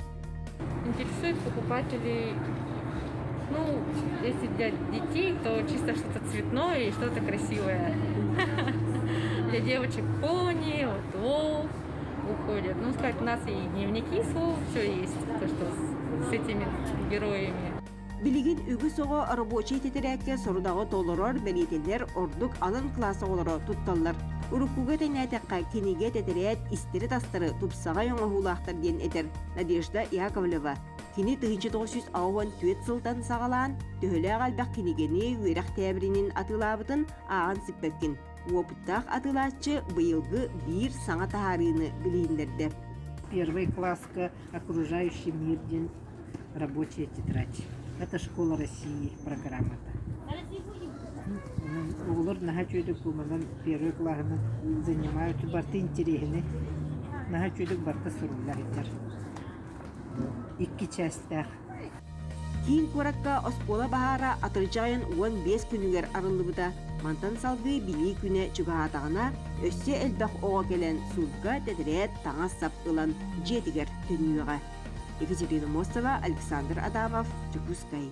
Интересует покупателей, если для детей, то чисто что-то цветное и что-то красивое. Для девочек пони, волк уходят. Сказать, у нас и дневники слов, все есть, то, что с этими героями. Билигин үгү сого рабочий тетерекке сорудагы толорор белителер ордук алын классы олоро тутталлар. Урукуга тенетекка кениге тетерет истери тастары тупсага оңохулаактар диен этер Надежда Яковлева. Кини тыгынчы 900 түет сылтан сагалаан төхөлөг албак кинигени үйрак тәбиринин атылабытын ааган сиппеккин. Уопуттак атылаачы быйылгы бир саңа тахарыны билииндерде. Первый класска «Окружающий мир» день, рабочая тетрадь. Это школа России, программа-то. Олар наха чөйдік кумадан первый классны занимают барты интересны. Наха чөйдік барты сұрулар етер. 2 частях. Кин куракка оскола бахара атырчайын 15 күнүгер арылыбыда мантан салгы били күнө чугаатагына өссө элбах ого келен сулга тетрет таңа сапкылан жетигер түнүгө. Екатерина Мостова, Александр Адамов, Чукускай.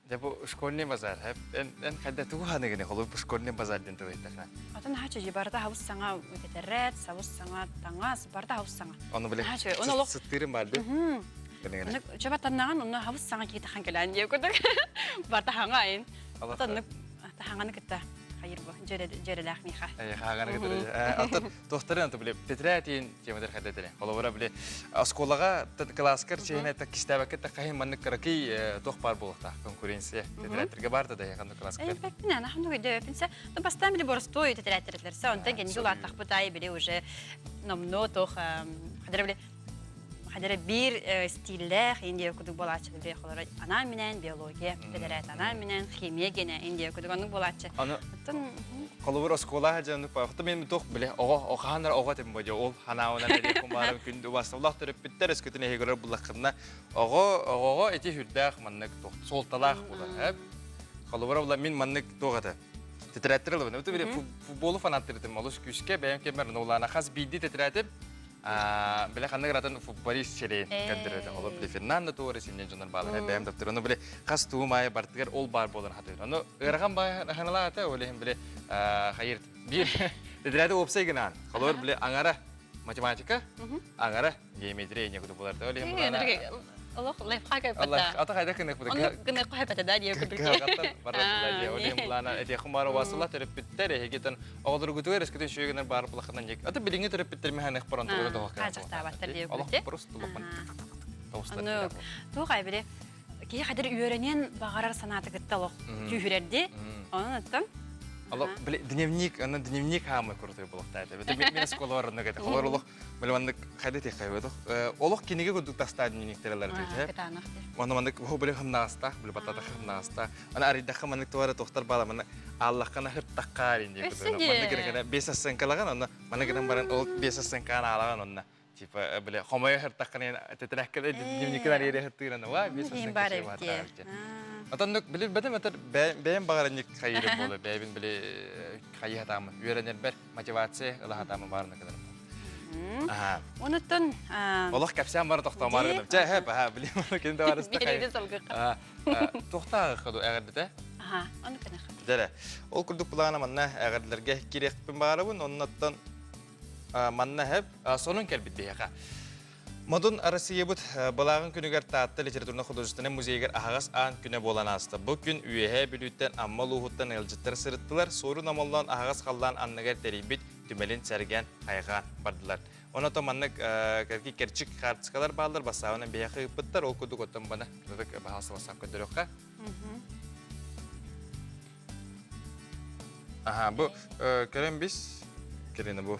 Я бу школьный базар. Эн когда туганы гыне холу бу школьный базар ден тугайтаха. Атын хачы жибарда хавус саңа үтетерет, савус саңа таңас, барда хавус саңа. Оны биле. Сыттырым барды. Чаба таннаган, оны хавус саңа китахан келен деп көдүк. Барда хаңайын. Атын тахаңаны китта. Хайыр бу, жерелак миха. Хаганы китте. Атын тохтарын биле, Петратин темадыр хаддетеле. Холовра биле, асколага класскар чейне та кистабакка та кайын маннык караки тох бар болта конкуренция. Петратерге барды да яган класскар. Бекпина, нахну гыде пинсе, то бастан биле борстой петратерлер. Сонда ген юлаттак бутай биле уже номно тох хадер бир стиллер индия кудук болачы биле холора ана менен биология, петрат ана менен химия гене индия кудук аны болачы. Коловра аскола жанып бакты мен тох биле ого ханар ого тем боже ол ханауна бере кумбарым күндү басылак төрөп биттерес көтүнө хегер булакына ого эти хүрдах маннык тох солталак була. Коловра була мен маннык тогата. Тетраттырылы бу биле футбол фанаттырдым олуш күшке бәйем кемер нолана хас бидди тетратып биле ханны гратын футболист челен кандырды. Ол биле Фернандо Торрес инен жонор балар бәйем даптыр. Аны биле хас туумай бартыгар ол бар болон хатыр. Аны ырган бай ханалата олем биле хайыр бир тетраты опсай гынан. Колор биле аңара математика, аңара геометрия не куду булар да олем булана. Allah lafhaga bata. Allah ata kayda kene kudu. Kene qoy bata da diye kudu. Katan barra diye olem bulana ete khumara wasalla terip bittere hegetan odur gutuer eskete şöygenen bar bulakından yek. Ata bilingi terip bitterme hanek paran tuğra da hakka. Kaçakta batar diye kudu. Allah prosto lokman. Аны тугай биле ки хадыр үйрөнен багарар санаты гытталык түйрерди. Анаттан Allah биле дневник, аны дневник хамы крутой булакта. Это мен школаларында гыта. Холорлык билбандык кайда тек кайбыдык. Олук кинеге кудук таста дневниктерлер дейт. Аны мандык бу биле хамнаста, биле батата хамнаста. Аны арида хаманык туара тохтар бала мана Аллахкана хыртаккар инде куду. Мандык гена бесасын калаган аны мандык гена баран ол бесасын кана алаган онна. Типа биле хомой хыртакканы тетреккеле дневниктер эре хыртыраны ва бесасын кана. Атандык биле бедем атар бәем багаранник хайыры болы. Бәйбин биле хайы хатамы. Үйренер бер мотивация ылы хатамы барына кадар. Онуттан Олох капсан бар тохтамарым. Жа хеп биле мана кенде барыста хайы. Тохтагы кыду эгерде. Аны кана хат. Дәре. Ол курдук булана манна эгердлерге кирекпин багарабын. Оннаттан манна хеп сонун келбит бияга. Модун Россиябыт балагын күнүгөр таатты литературный художественный музейгер агас аан күнө болан асты. Бу күн үйе бүлүттен аммал ухуттан элжиттер сырыттылар. Сору намалдан агас калдан аннагер терибит түмелин сәрген кайган бардылар. Оны томаннык кәрки керчик картскалар балдар басауынан бияқы бұттар, ол күдік оттан бана күдік бағасы басақ көдіріққа. Бұл көрем біз, керені бұл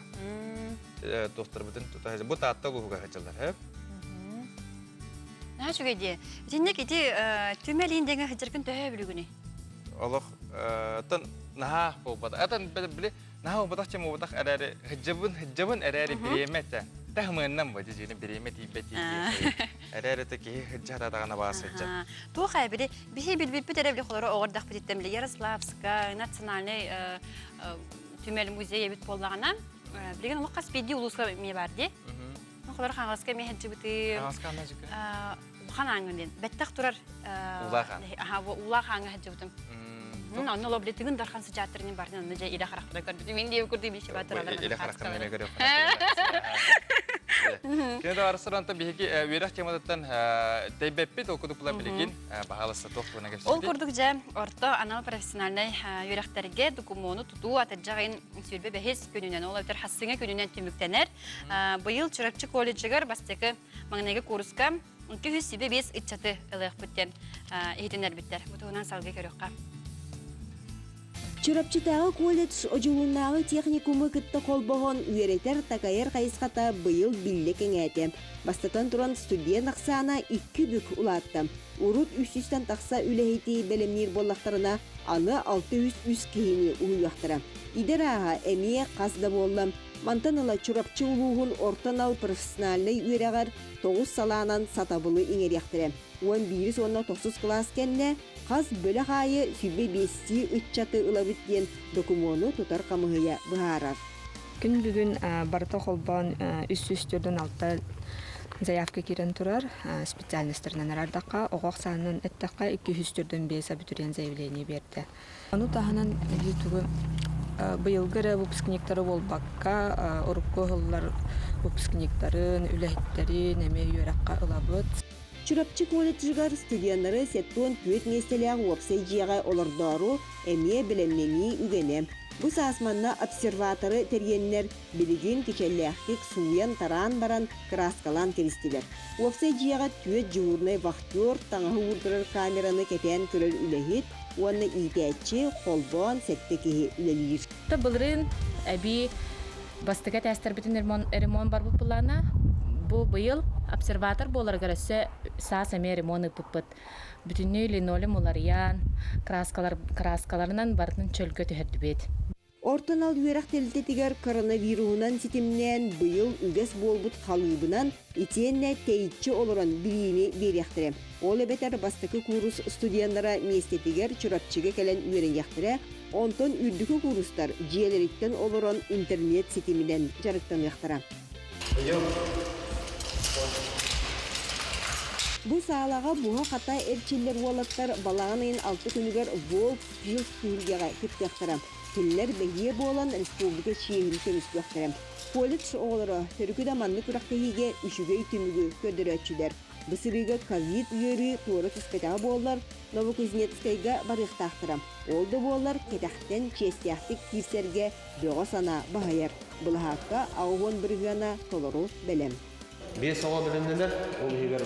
тоқтар бұтын тұтағыз. Бұл таатта ұлғыға қачалар, Наға жүгейде, жиннек еті түмелейіндегі хыджыркын төхе білігіні? Олық, наға бұл бада. Атын білі, наға бұл бадақ чем ол бадақ әрәрі, хыджабын әрәрі біремет. Тәхміннен бұл жені біремет ебет ебет. Әрәрі тәкі хыджарадағына бағасы хыджар. Туға білі, бихи білбіт әрәбілі қолары оғырдақ бітеттемілі. Ярославска, национальный түмел музей ебет болағына. Білген олыққа спеди ұлысқа ме барды. Қолар қаңғасқа мен хәджі бұты... Қаңғасқа ана жүкі? Улахан аңын. Бәттақ тұрар... Улахан? Улах аңы хәджі бұтым. Оны олы білетігін дархан сычаттырының бардың, оны жа иля қарақтыра көрді. Мен де көрді білші батыр алар. Иля қарақтыра мене көріп. Кенде арасыранта бейгі өйрақ темадаттан тәйбәппет оқыдық бұла білеген бағалысы тоқтығына кәпсейді. Ол көрдік жа орта анал профессиональный өйрақтәрге докумону тұту атаджағын сүрбе бәхес көнінен, ол әвтер хассыңа көнінен түміктенер. Бұйыл Чурапчы колледжігер бастекі маңнайғы курска 205 итчаты ылық бүттен ехетенер біттер. Бұтығынан салғы көріққа. Чурапчытағы колледж ожулуннағы техникумы кытта қолбоғын үйеретер такайыр қайысқата бұйыл билле кеңәті. Бастатан тұран студент ақсана 2 бүк ұлатты. Урут 300-тан тақса үләйті бәлемнер боллақтарына аны 600 кейіні ұйуақтыра. Идер аға әмие қазда болым. Мантаныла чурапчы ұлуғын ортанал профессиональный үйерағар 9 саланан сатабылы еңеряқтыры. 11-9 класс кәнне қаз бөлі қайы сүбе бести үтчаты ұлабыттен докумону тұтар қамығыя бұғарар. Күн бүгін барта қолбан үс-үстерден алта заявка керен тұрар специалистерінен ардаққа, оғақ санын әттаққа 200-терден 5 абитуриен заявление берді. Оны тағынан ютуғы бұйылғыры выпускниктары болбаққа, ұрыққы ғыллар выпускниктарын, үләхеттерін, әме үйераққа ұлабыт. Чурапчы колледжігар студенттары сеттон түйет местеліғі опсай жияға олардару әме білемнені үгене. Бұ сасманна обсерваторы тергеннер білігін кечелләқтік суян таран баран краскалан керістілер. Опсай жияға түйет жуырнай вақтор таңағы урдырыр камераны кәпен көрір үләхет, оны итәтчі қолбан сәтті кеге үләлейір. Бұлырын әбі бастыға тәстер бітін ремон бар бұлана. Бу быйыл обсерватор болар көрөсө саас эме ремонт ыппыт. Бүтүнүй линолеум уларыян, краскаларынан бартын чөлгө төһөрдүбет. Ортанал үйерақ телтетігер коронавирусынан сетімнен быйыл үгес болбут қалыбынан итенне тейітчі олыран бірейіне беряқтыры. Ол әбетер бастықы курус студенттара местетігер чурапчыға кәлен үйерен яқтыры, онтон үрдікі курустар жиелеріктен олыран интернет сетімінен жарықтан яқтыра. Бұл сағалаға бұға қата әрчелер олаттар балағанайын 6 күнігер Волк Филд күргеға күттіқтірі. Күнлер бәйе болан республика шиеңді көмістіқтірі. Колледж оғылары түркі даманны күрақтығыге үшіге үтімігі көрдірі өтшілер. Бұсырыға ковид үйері туыры тұспетаға болар, Новокузнецкайға барықтақтыры. Олды болар кетақтен честияқтық кирсерге дөға сана бағайар. Бұл хаққа ауғын біргіна толыру бәлем. Бес оға білімділер, ол егер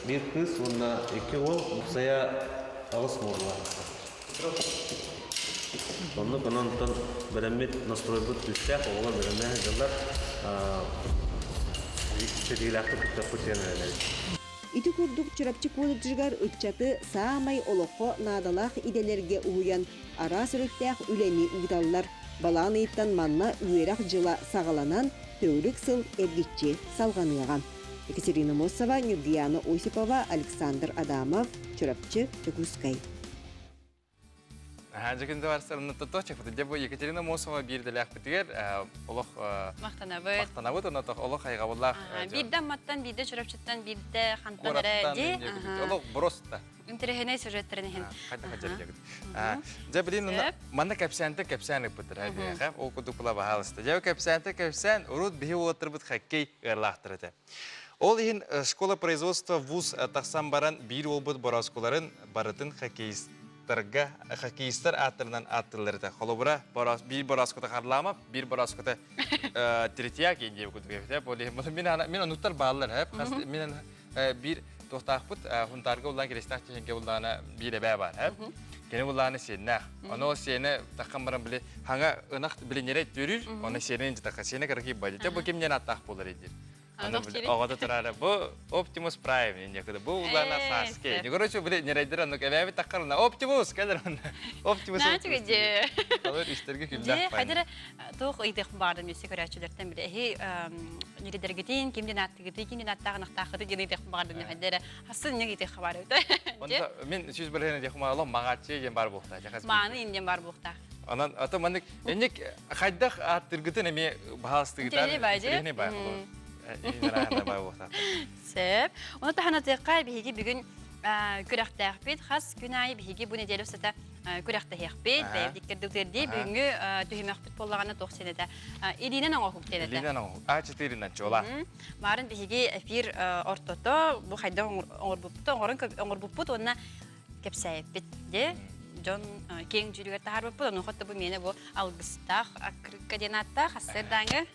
bir kız, onunla 2 oğul, Bursa'ya ağız morlar. Onu kanondan beremet nastroybut düşecek, oğlan beremeye yıllar çetilaklı kutlayan. İti kurduk çırapçı kollejcigar ütçatı sağmay oloqo nadalaq idelerge uyan ara sürüktəq ülemi ıgdallar. Balağın eyttan manna üyerak jıla sağalanan tövlük sıl ergitçi salğanıyagan. Екатерина Мосова, Нюргияна Осипова, Александр Адамов, Чурапчы, Чекускай. Жекенде барсарының тұтық чекпіті. Деп Екатерина Мосова берділі әқпітігер, олық мақтанабыт, онатық олық айғабылақ. Бидді маттан, бидді Чурапчыттан, бидді қантан әрәде. Олық бұросты. Интерехеней сюжеттерінен. Қайда жегід. Жа білейін, манда кәпсәнті кәпсәні бұтыр. Ол күдік бұла бағалысты. Жа кәпсәнті кәпсән, ұрут бігі олаттыр бұт қәккей ғырлақтырыды. Ол еген школа производства вуз тақсан баран бір олбыт боразкуларын барытын хоккеист аттарга хоккеисттер аттарынан аттыларда. Холобра bir бораскота харлама, bir бораскота третьяк инде күтүгө. Мен онуттар баалар хеп. Мен bir тохтакпыт хунтарга улан керестак ченге улана bir эбе бар хеп. Кене уланы сеннах. Оно сене такамбарам биле ханга ынак биле нере төрүр, оны сенен жата сене караки баҗа. Бу кемнен аттак болар иде. Огода турара бу Optimus Prime инде куды бу улана Sasuke. Негорочо биле нерейдер аны кебе таккарна Optimus кадерна. Optimus. Начиге. Алар истерге кимдак. Хадыр тох идек бардым үсе көрәчүләрдән биле. Нерейдергетин кимден аттыгыты, кимден аттагынактагыты дине идек бардым хадыр. Хасын неге идек хабар өтә. Мен сүз белән идек мала магачы ген бар бухта. Маны инден бар бухта. Анан ата мандык энек хайдах аттыргытын эме баастыгытан. Тене бай. Сеп. Оны тахана теккай биги бүгүн күрәктәхбит хас күнай биги бу неделе сата күрәктәхбит бәйдиккердүтерди бүгүнгү төһимәхбит боллаганы 90-да. Илинен аңа хуктенде. Илинен аңа. А4-нан чола. Барын биги эфир ортото бу хайда оңорбуппут онна кепсәйбит де Джон Кинг жүргәтә харбыппут оны хотта бу менә бу алгыстах акрикаденатта хасырдаңы.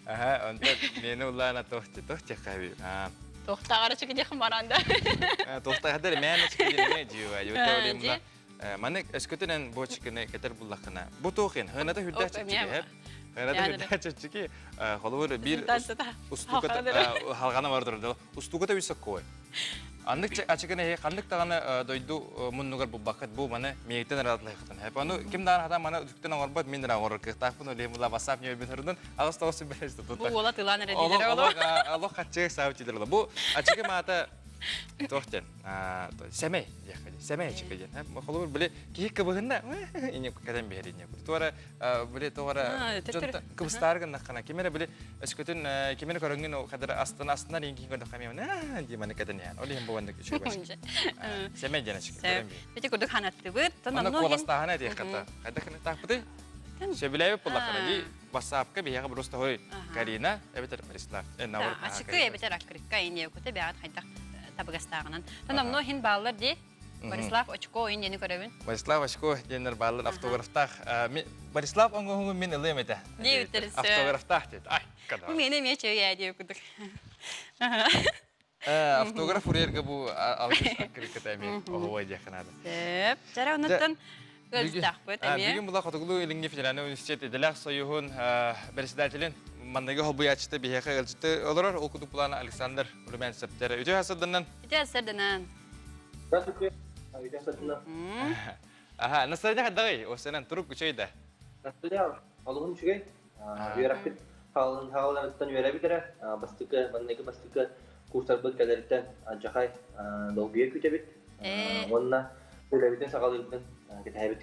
Ага, онда мени улана тохти каби. Тохтагара чыгыдык баранда. Тохтагада мен чыгыдык жуа. Ютолемна. Маны эскөтенен бочкыны кетер буллакына. Бу тохин, ханада хүддә чыгып. Ханада хүддә чыгып. Холовор бир устуката халгана бардыр. Устуката високой. Андык ачыгыны кандык таганы дойду муннугар бу бакыт бу маны мектен ратлайхтан. Хеп аны кимдан хата маны үтүктен оңорбат мен дана оңорок тахпын лемула басап не бетерден агыстагысы белесте тутта. Бу ола тыланы редилер ола. Аллах качы саутидер. Бу ачыгы мата тохтен. Семей якады. Семей чыгыды. Хеп холор биле кийик кыбыгында ине кадам берине. Тора биле тора кыбыстаргын накана кемере биле эскөтүн кемере көрөнгөн кадыр астынан эңгин көрдүк камена диманы кадан я. Олем бу андык чыгып. Семей жана чыгып. Бите көрдүк ханатты бир. Аны коластахана дей ката. Кадакны тахпыты. Себилеби буллакана WhatsApp-ка бияга просто хой Карина, эбетер Борислав. Навар. Ачыкы эбетер акрикка ине көтө бягат хайдак табыгастагынан. Танамно хин баллар ди. Борислав очко индени көрөбүн. Борислав очко денер баллар автографтах. Борислав оңгоңу мен элемете. Не үтерсе. Автографтах дейт. Ай, када. Бу мене мече яди өкүдүк. Автограф урерге бу алгыс акрикка эми ой жакынады. Деп, жара онуттан өлтак эми. Бүгүн була Котугулу Илиңге федеральный университет Эделак союгун председателин мандагы хобуячты бияка элчите олорор окутук плана Александр Румянцев. Үтө хасырдынан. Үтө хасырдынан. Здравствуйте. Үтө хасырдынан. Ага, настроение кандай? Осенен туруп күчөйдө. Настроение алгын чүгөй. Юракыт халалардан юрабидер. Бастыкы, мандагы бастыкы курстар бул калерден жахай долгуя күтөбүт. Онна төлөбүтөн сагалырдын кетебит.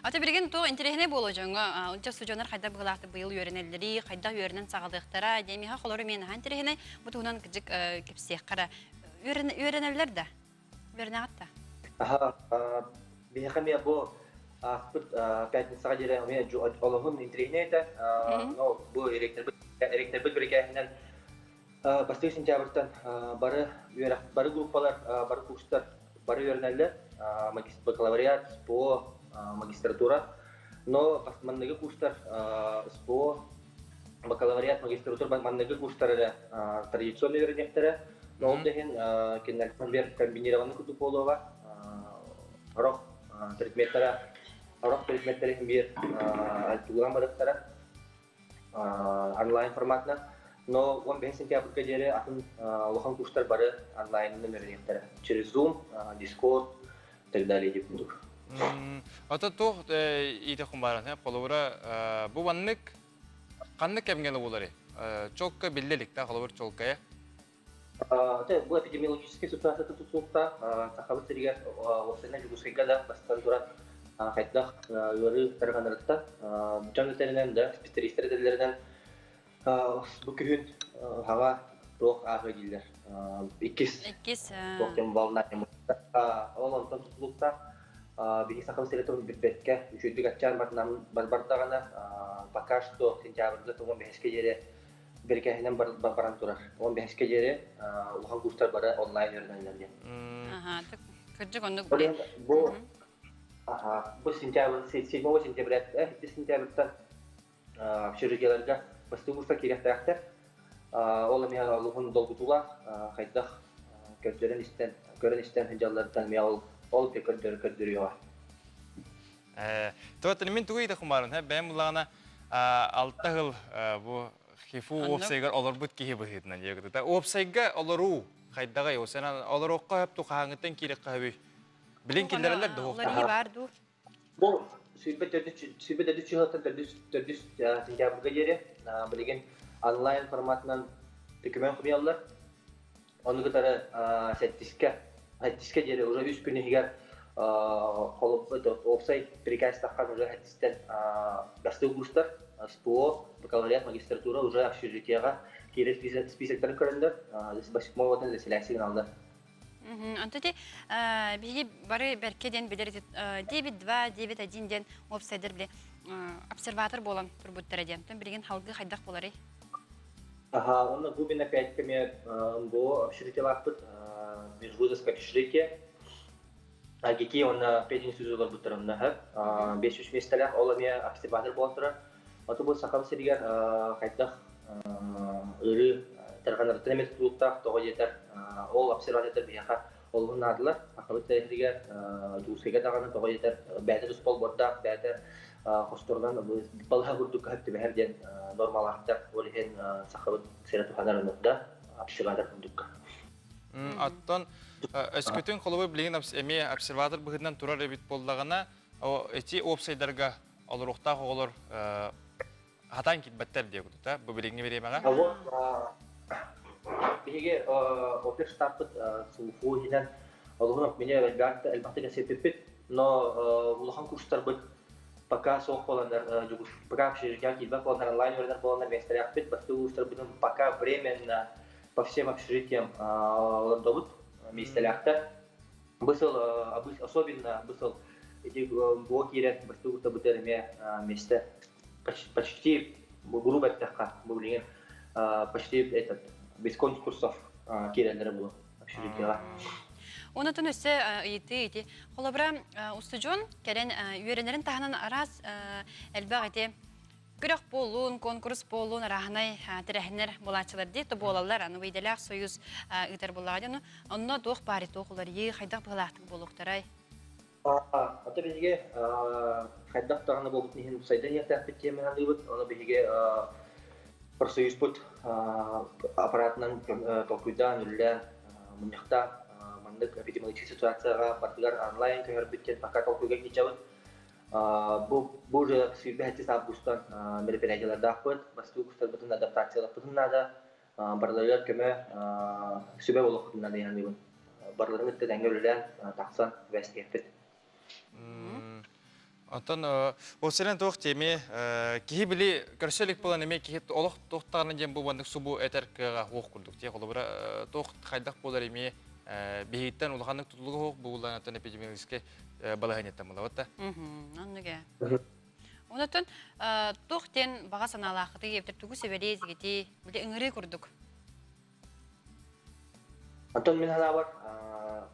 Ата берген то интересне боло жаңга. Унча студиондар кайда булакты быйыл үйрөнелдери, кайда үйрөнөн сагалыктара, демиха холору мен хан интересне бутунан кыжык кепсек кара үйрөнелер да. Бернагатта. Ага, бихами бу аспыт пятницага жере мен олоғын интересне это. Но бу эректер бирекенен бастык сентябрьтан бары группалар, бары курстар, бары үйрөнелер, бакалавриат, СПО, магистратура, но мандагы курстар СПО, бакалавриат, магистратура, мандагы курстар традиционный үйрөнектери, но ол деген кеннелтен бер комбинированный кутуп болуга, рок предметтери бир айтылган барыктара онлайн форматна, но 15 сентябрьга жере атын лохан курстар бары онлайннын үйрөнектери через Zoom, Discord и так далее деп бундук. Ата то ите хумбаран холовра бу ваннык канны кемгеле болары. Чокка биллелик та холовр чолкая. Бу эпидемиологический ситуация тутукта сахабы теригер осена жугускайда бастан турат кайдах өрү тарганырыкта жаңгытеринен да специалисттер делеринен бу күн хава ток агыдилер. Икис токтен балнайм. Олонтон тутулукта бии сахабы селетон битбетке үчүдүк ачар бардагана пока что сентябрьда 15 жере беркехинен баран турар. 15 жере улхан курстар бара онлайн үйрөнөлөрдөн. Кырдык онны Бу сентябрь, 7 сентября, 7 сентябрьтан общежитиелерге бастыгурса киректактар. Ол мен алгын долгутула, кайдах көрдөрөн истен хыжаллардан мен ол көрдөрүyor. Тоотын мен тугуйда хумарын, бәм булана 6 жыл бу хифу опсайгар олорбут кихи быхытынан егде. Опсайга олору кайдагай осана олорокка хап тухаңыттан кирек кабы. Билин киндерлер да олар iyi bardu. Бу sübede düşüyorsan tördüs sentябрьга жери билген онлайн форматынан документ куялар. Onu gıtara settiske jeri уже 3 күн егер холоп офсайт приказ таккан уже хаттистен гастыл курстар СПО, бакалавриат, магистратура уже общежитиега кирет списоктарын көрөндөр. Здесь мовадан заселяйсың алды. Антоти биги бары беркеден бедерит 9-2, 9-1 ден офсайдер биле обсерватор болан турбуттар ден. Тон билген халгы хайдак болары. Он глубина 5 км МБО общежитиелакпыт, межвузовское общежитие. Какие он педин сүзүлөр буттарында 5-3 месталар олами обсерватор болтура. Аты бул сакам сиргер хайдак ыры таргандар темет туктак того жетер. Ол обсерватор бияка олгун адылар. Акыбыт тегер дускеге даганы того жетер. Бәтер спол борда, бәтер хостордан балга гурдук хатты бәһәрдән нормал аттар олген сакыбыт серату ханарында обсерватор бундук. Аттан эскөтөн колобы билген эме обсерватор быгынан турар бит болдагана эти опсайдарга олорукта оголор хатан китбеттер дип да бу билгене беремага. Биге опер штабыт суфу хинен олгон мене албатта албатта сеппит, но улахан курстар бит пока соқ боландар жугуш пока общежития китбак боландар онлайн өрдер боландар местер бит басту курстар бит пока временно по всем общежитиям ландовут местелякта. Бысыл особенно бысыл эти блокирят басту курста бутерме месте почти группа такая были почти этот без конкурсов кирендер было общежития. Оны тон өссе ити холобра устужон керен үйренерин таханан арас элбак эти күрөк болуун конкурс болуун арахнай терехнер булачылар ди то болалар аны вейделак союз ытар булаган онно дох бари тохулар е хайдак булактык болуктарай. Ата биге хайдак таганы болуп нехин сайдан ятап битемен алыбыт аны биге профсоюз пут аппаратынан толкуйдан үллән мунякта мандык эпидемиологический ситуацияга бартыгар онлайн көрүп биткен пока толкуйга кичабыт. Бу же свидетельство августан мероприятияларда акпыт, бастуу кустарбытын адаптациялапытын нада барлар көмө сүбө болуктун нада яныбын. Барларын өттөдөн үллән таксан вестепет. Антон осырен тоқ теме кихи били көрсөлүк болан эме кихи олох тоқтарны дем бу бандык субу этеркага ок курдук те колобра тоқ хайдак болар эме бейиттен улаханнык тутулугу ок булан антон эпидемиологический балаганеттен булабатта. Анныга. Онотон тоқтен бага саналакыты эптүгү себелез гити биле ыңыры курдук. Антон мен ана бар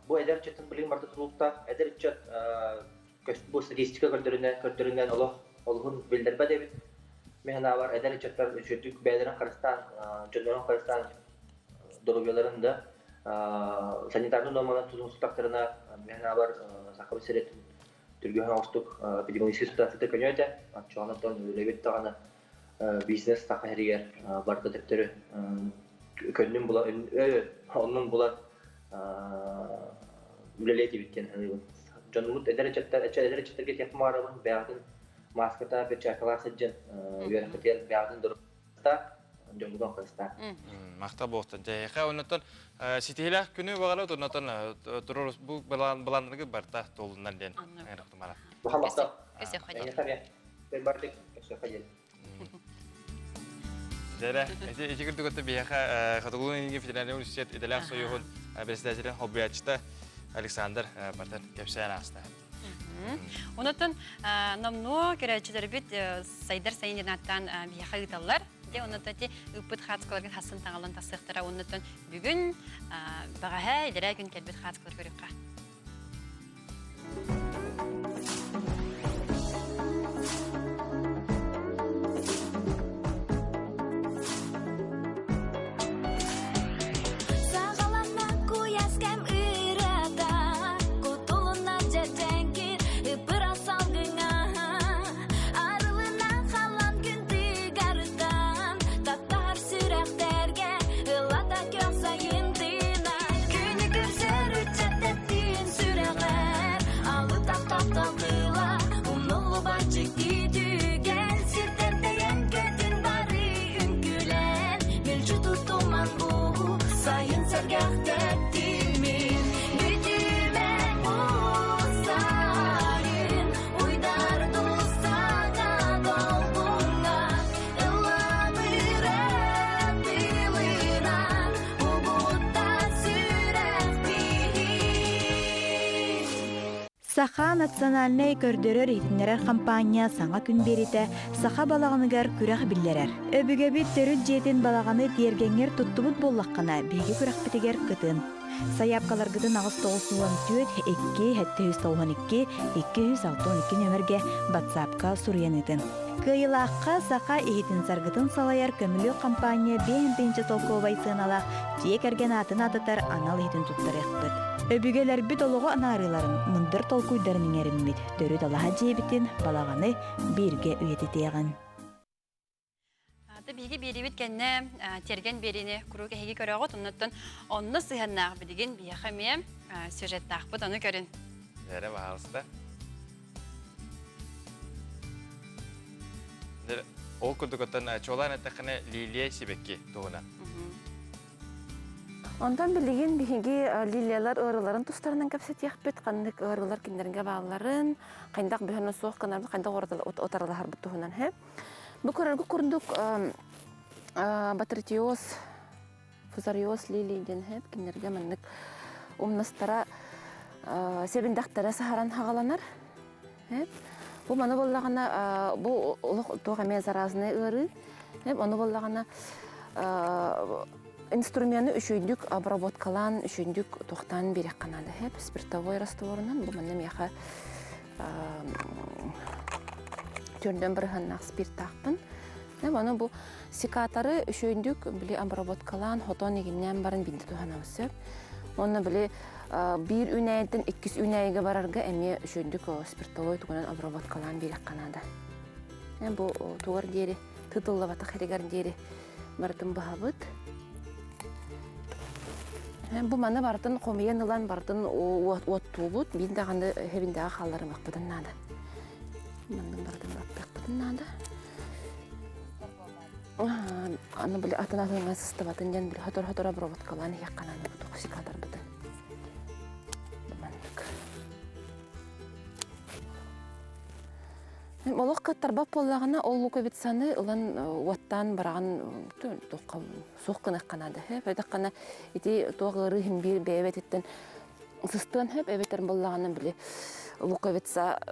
бу эдерчеттен билим барда тулукта эдерчет бу статистика көрдөрүнөн олгун билдирбе дебит. Мен ана бар эдерчеттер үчөтүк бәдерен Кыргызстан, жөнөрөн Кыргызстан дорогаларында санитарный нормалар тузумсуктактарына мен ана бар сакабы серет түргөн остук эпидемиологический ситуацияда көнөтө. Ачуанатон лебет таганы бизнес такайрыгер барда дептери көннүн була онун булат үлелети биткен ханыбын. Жонмут эдеречеттерге текмарабын бягын маската перчаткалар сыджын үйрөкөтер бягын дурта жомгон кыста. Макта болтон жайга онотон ситилах күнү багалат онотон турурус бу баландыргы барта толундан ден айрыктымара. Махамбатта. Эсе хадер. Бардык эсе хадер. Дера, эти кырдыгыты бияха Каталония федеральный университет иделах союгун председателен хоббиячта Александр Бартен кепсен аста. Онотон намно керечилер бит сайдар сайынаттан бияха ыталлар. Де онотон ти ыпыт хатскаларга хасын таңалан тасыктара онотон бүгүн багаха идерә күн келбет хатскалар көрөккә. Саха национальный көрдөрөр итинерер компания саңа күн берите саха балағыныгар күрәх биллерер. Өбүгәбит төрүт жетин балағаны тергеңер туттубут боллаққана биги күрәх битигер кытын. Саяпкаларгыдын агыс 914 2 262 нөмерге WhatsApp-ка сурьянытын. Кыйылаққа сақа ихитин саргытын салайар көмілі компания 5-нче толковай сыналақ тиек әрген атын атытар анал ихитин туттарықпыт. Өбүгелер бүт олығы анарыларын мұндыр толкуйдарының әріммет. Төрі далаға жебітін балағаны бірге үйеті тегін. Биги берибит кенне терген берини курук эги көрөгөт оннотон онны сыһаннаах бидигин бияхаме сюжеттаахпыт ону көрүн. Дәре баалыста. Ол күндүгөтөн чолан этекне Лилия Сибекки тугуна. Ондан билеген биги лилиялар ырыларын тустарынан кепсет яхпет кандык ырылар киндерге бааларын кайдак бөхөнө соох канарды кайдак отарлар бутугунан хеп. Бу көрөргө күрдүк батритиоз, фузариоз лилийден хеп киндерге мындык умнастара себиндактара сахаран хагаланар. Хеп бу маны боллагана бу улук тогаме заразный ыры. Хеп аны боллагана инструменты үшөйдүк обработкалан үшөйдүк тохтан берек канады хеп спиртовой растворунан бу маны меха түрдөн бір ханнақ спирт тақпын. Аны бұл сикатары үшөйдік біле обработкалан хотон егеннен барын бинді туғана өсіп. Оны біле бір үнәйден 2 үнәйге барарға әме үшөйдік спиртовой туғанан обработкалан берек қанады. Бұл туғар дері, тұтылы бата қерегер дері бартын бұғабыд. Бұл маны бартын қомейен ұлан бартын отту бұд, бейіндағанды хебіндегі қаллары мақпыдын нады. Мандың бардым бақпақпытын нады. Аны білі атын-атыңға сыстыбатын ден білі хотор-хотор обработкаланы яққананы бұды құсикадар бұды. Мандық. Олық қаттар бап болағына ол луковицаны ұлан уаттан бараған соққын әққанады. Бәйдаққана еті тоғыры химбир бәйбет еттен сыстығын хеп әбеттерін болағына білі луковица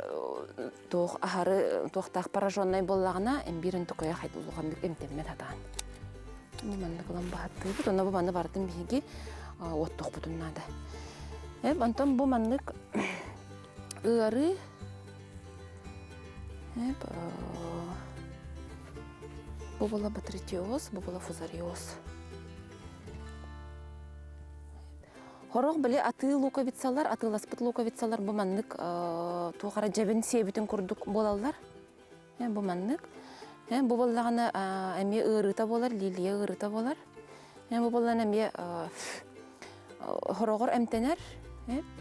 тоқ ахары тоқтақ пораженный болағына әмбирін тұқыя қайды ұлғамдық әмтеммет атаған. Маңды қылан бағатты бұд, оны бұл маңды бардың бейге оттық бұдыннады. Антон бұл маңдық ұғары бұл бола батритиоз, бұл бола фузариоз. Хорог біле аты луковицалар, атыласпыт луковицалар бұл маңдық туғара жабын себетін күрдік болалар. Бұл маңдық. Бұл болағына әме ұрыта болар, лилия ұрыта болар. Бұл болағына әме хорогор әмтенер.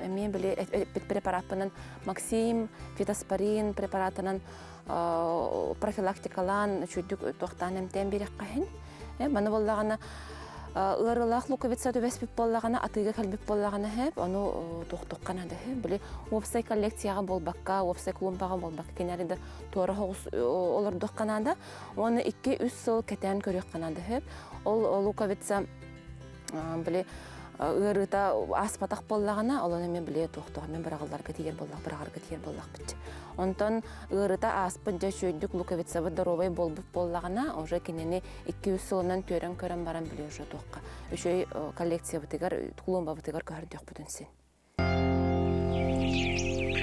Әме біле препаратынан Максим, фитоспорин препаратынан профилактикалан чүйдік тоқтан әмтен берек қайын. Баны болағына ырылақ луковица төбеспіп болағана, атыға кәлбіп болағана хәп, оны тоқтыққанады хәп. Біле, опсай коллекцияға болбаққа, опсай клумбаға болбаққа кенәрді торы хоғыз олар доққанады. Оны 2-3 сыл кәтән көрек қанады хәп. Ол луковица біле ырыта аспатақ болағана, оланы мен біле тоқтуға мен бірағыларға тегер болақ, бірағарға тегер болақ бітті. Онтан ырыта аспын жа шөйдік луковица бұддаровай болбып болағана, уже кенені 200 сылынан төрен көрен баран біле уже тоққа. Үшөй коллекция бұтығар, клумба бұтығар көрдік бүтінсен.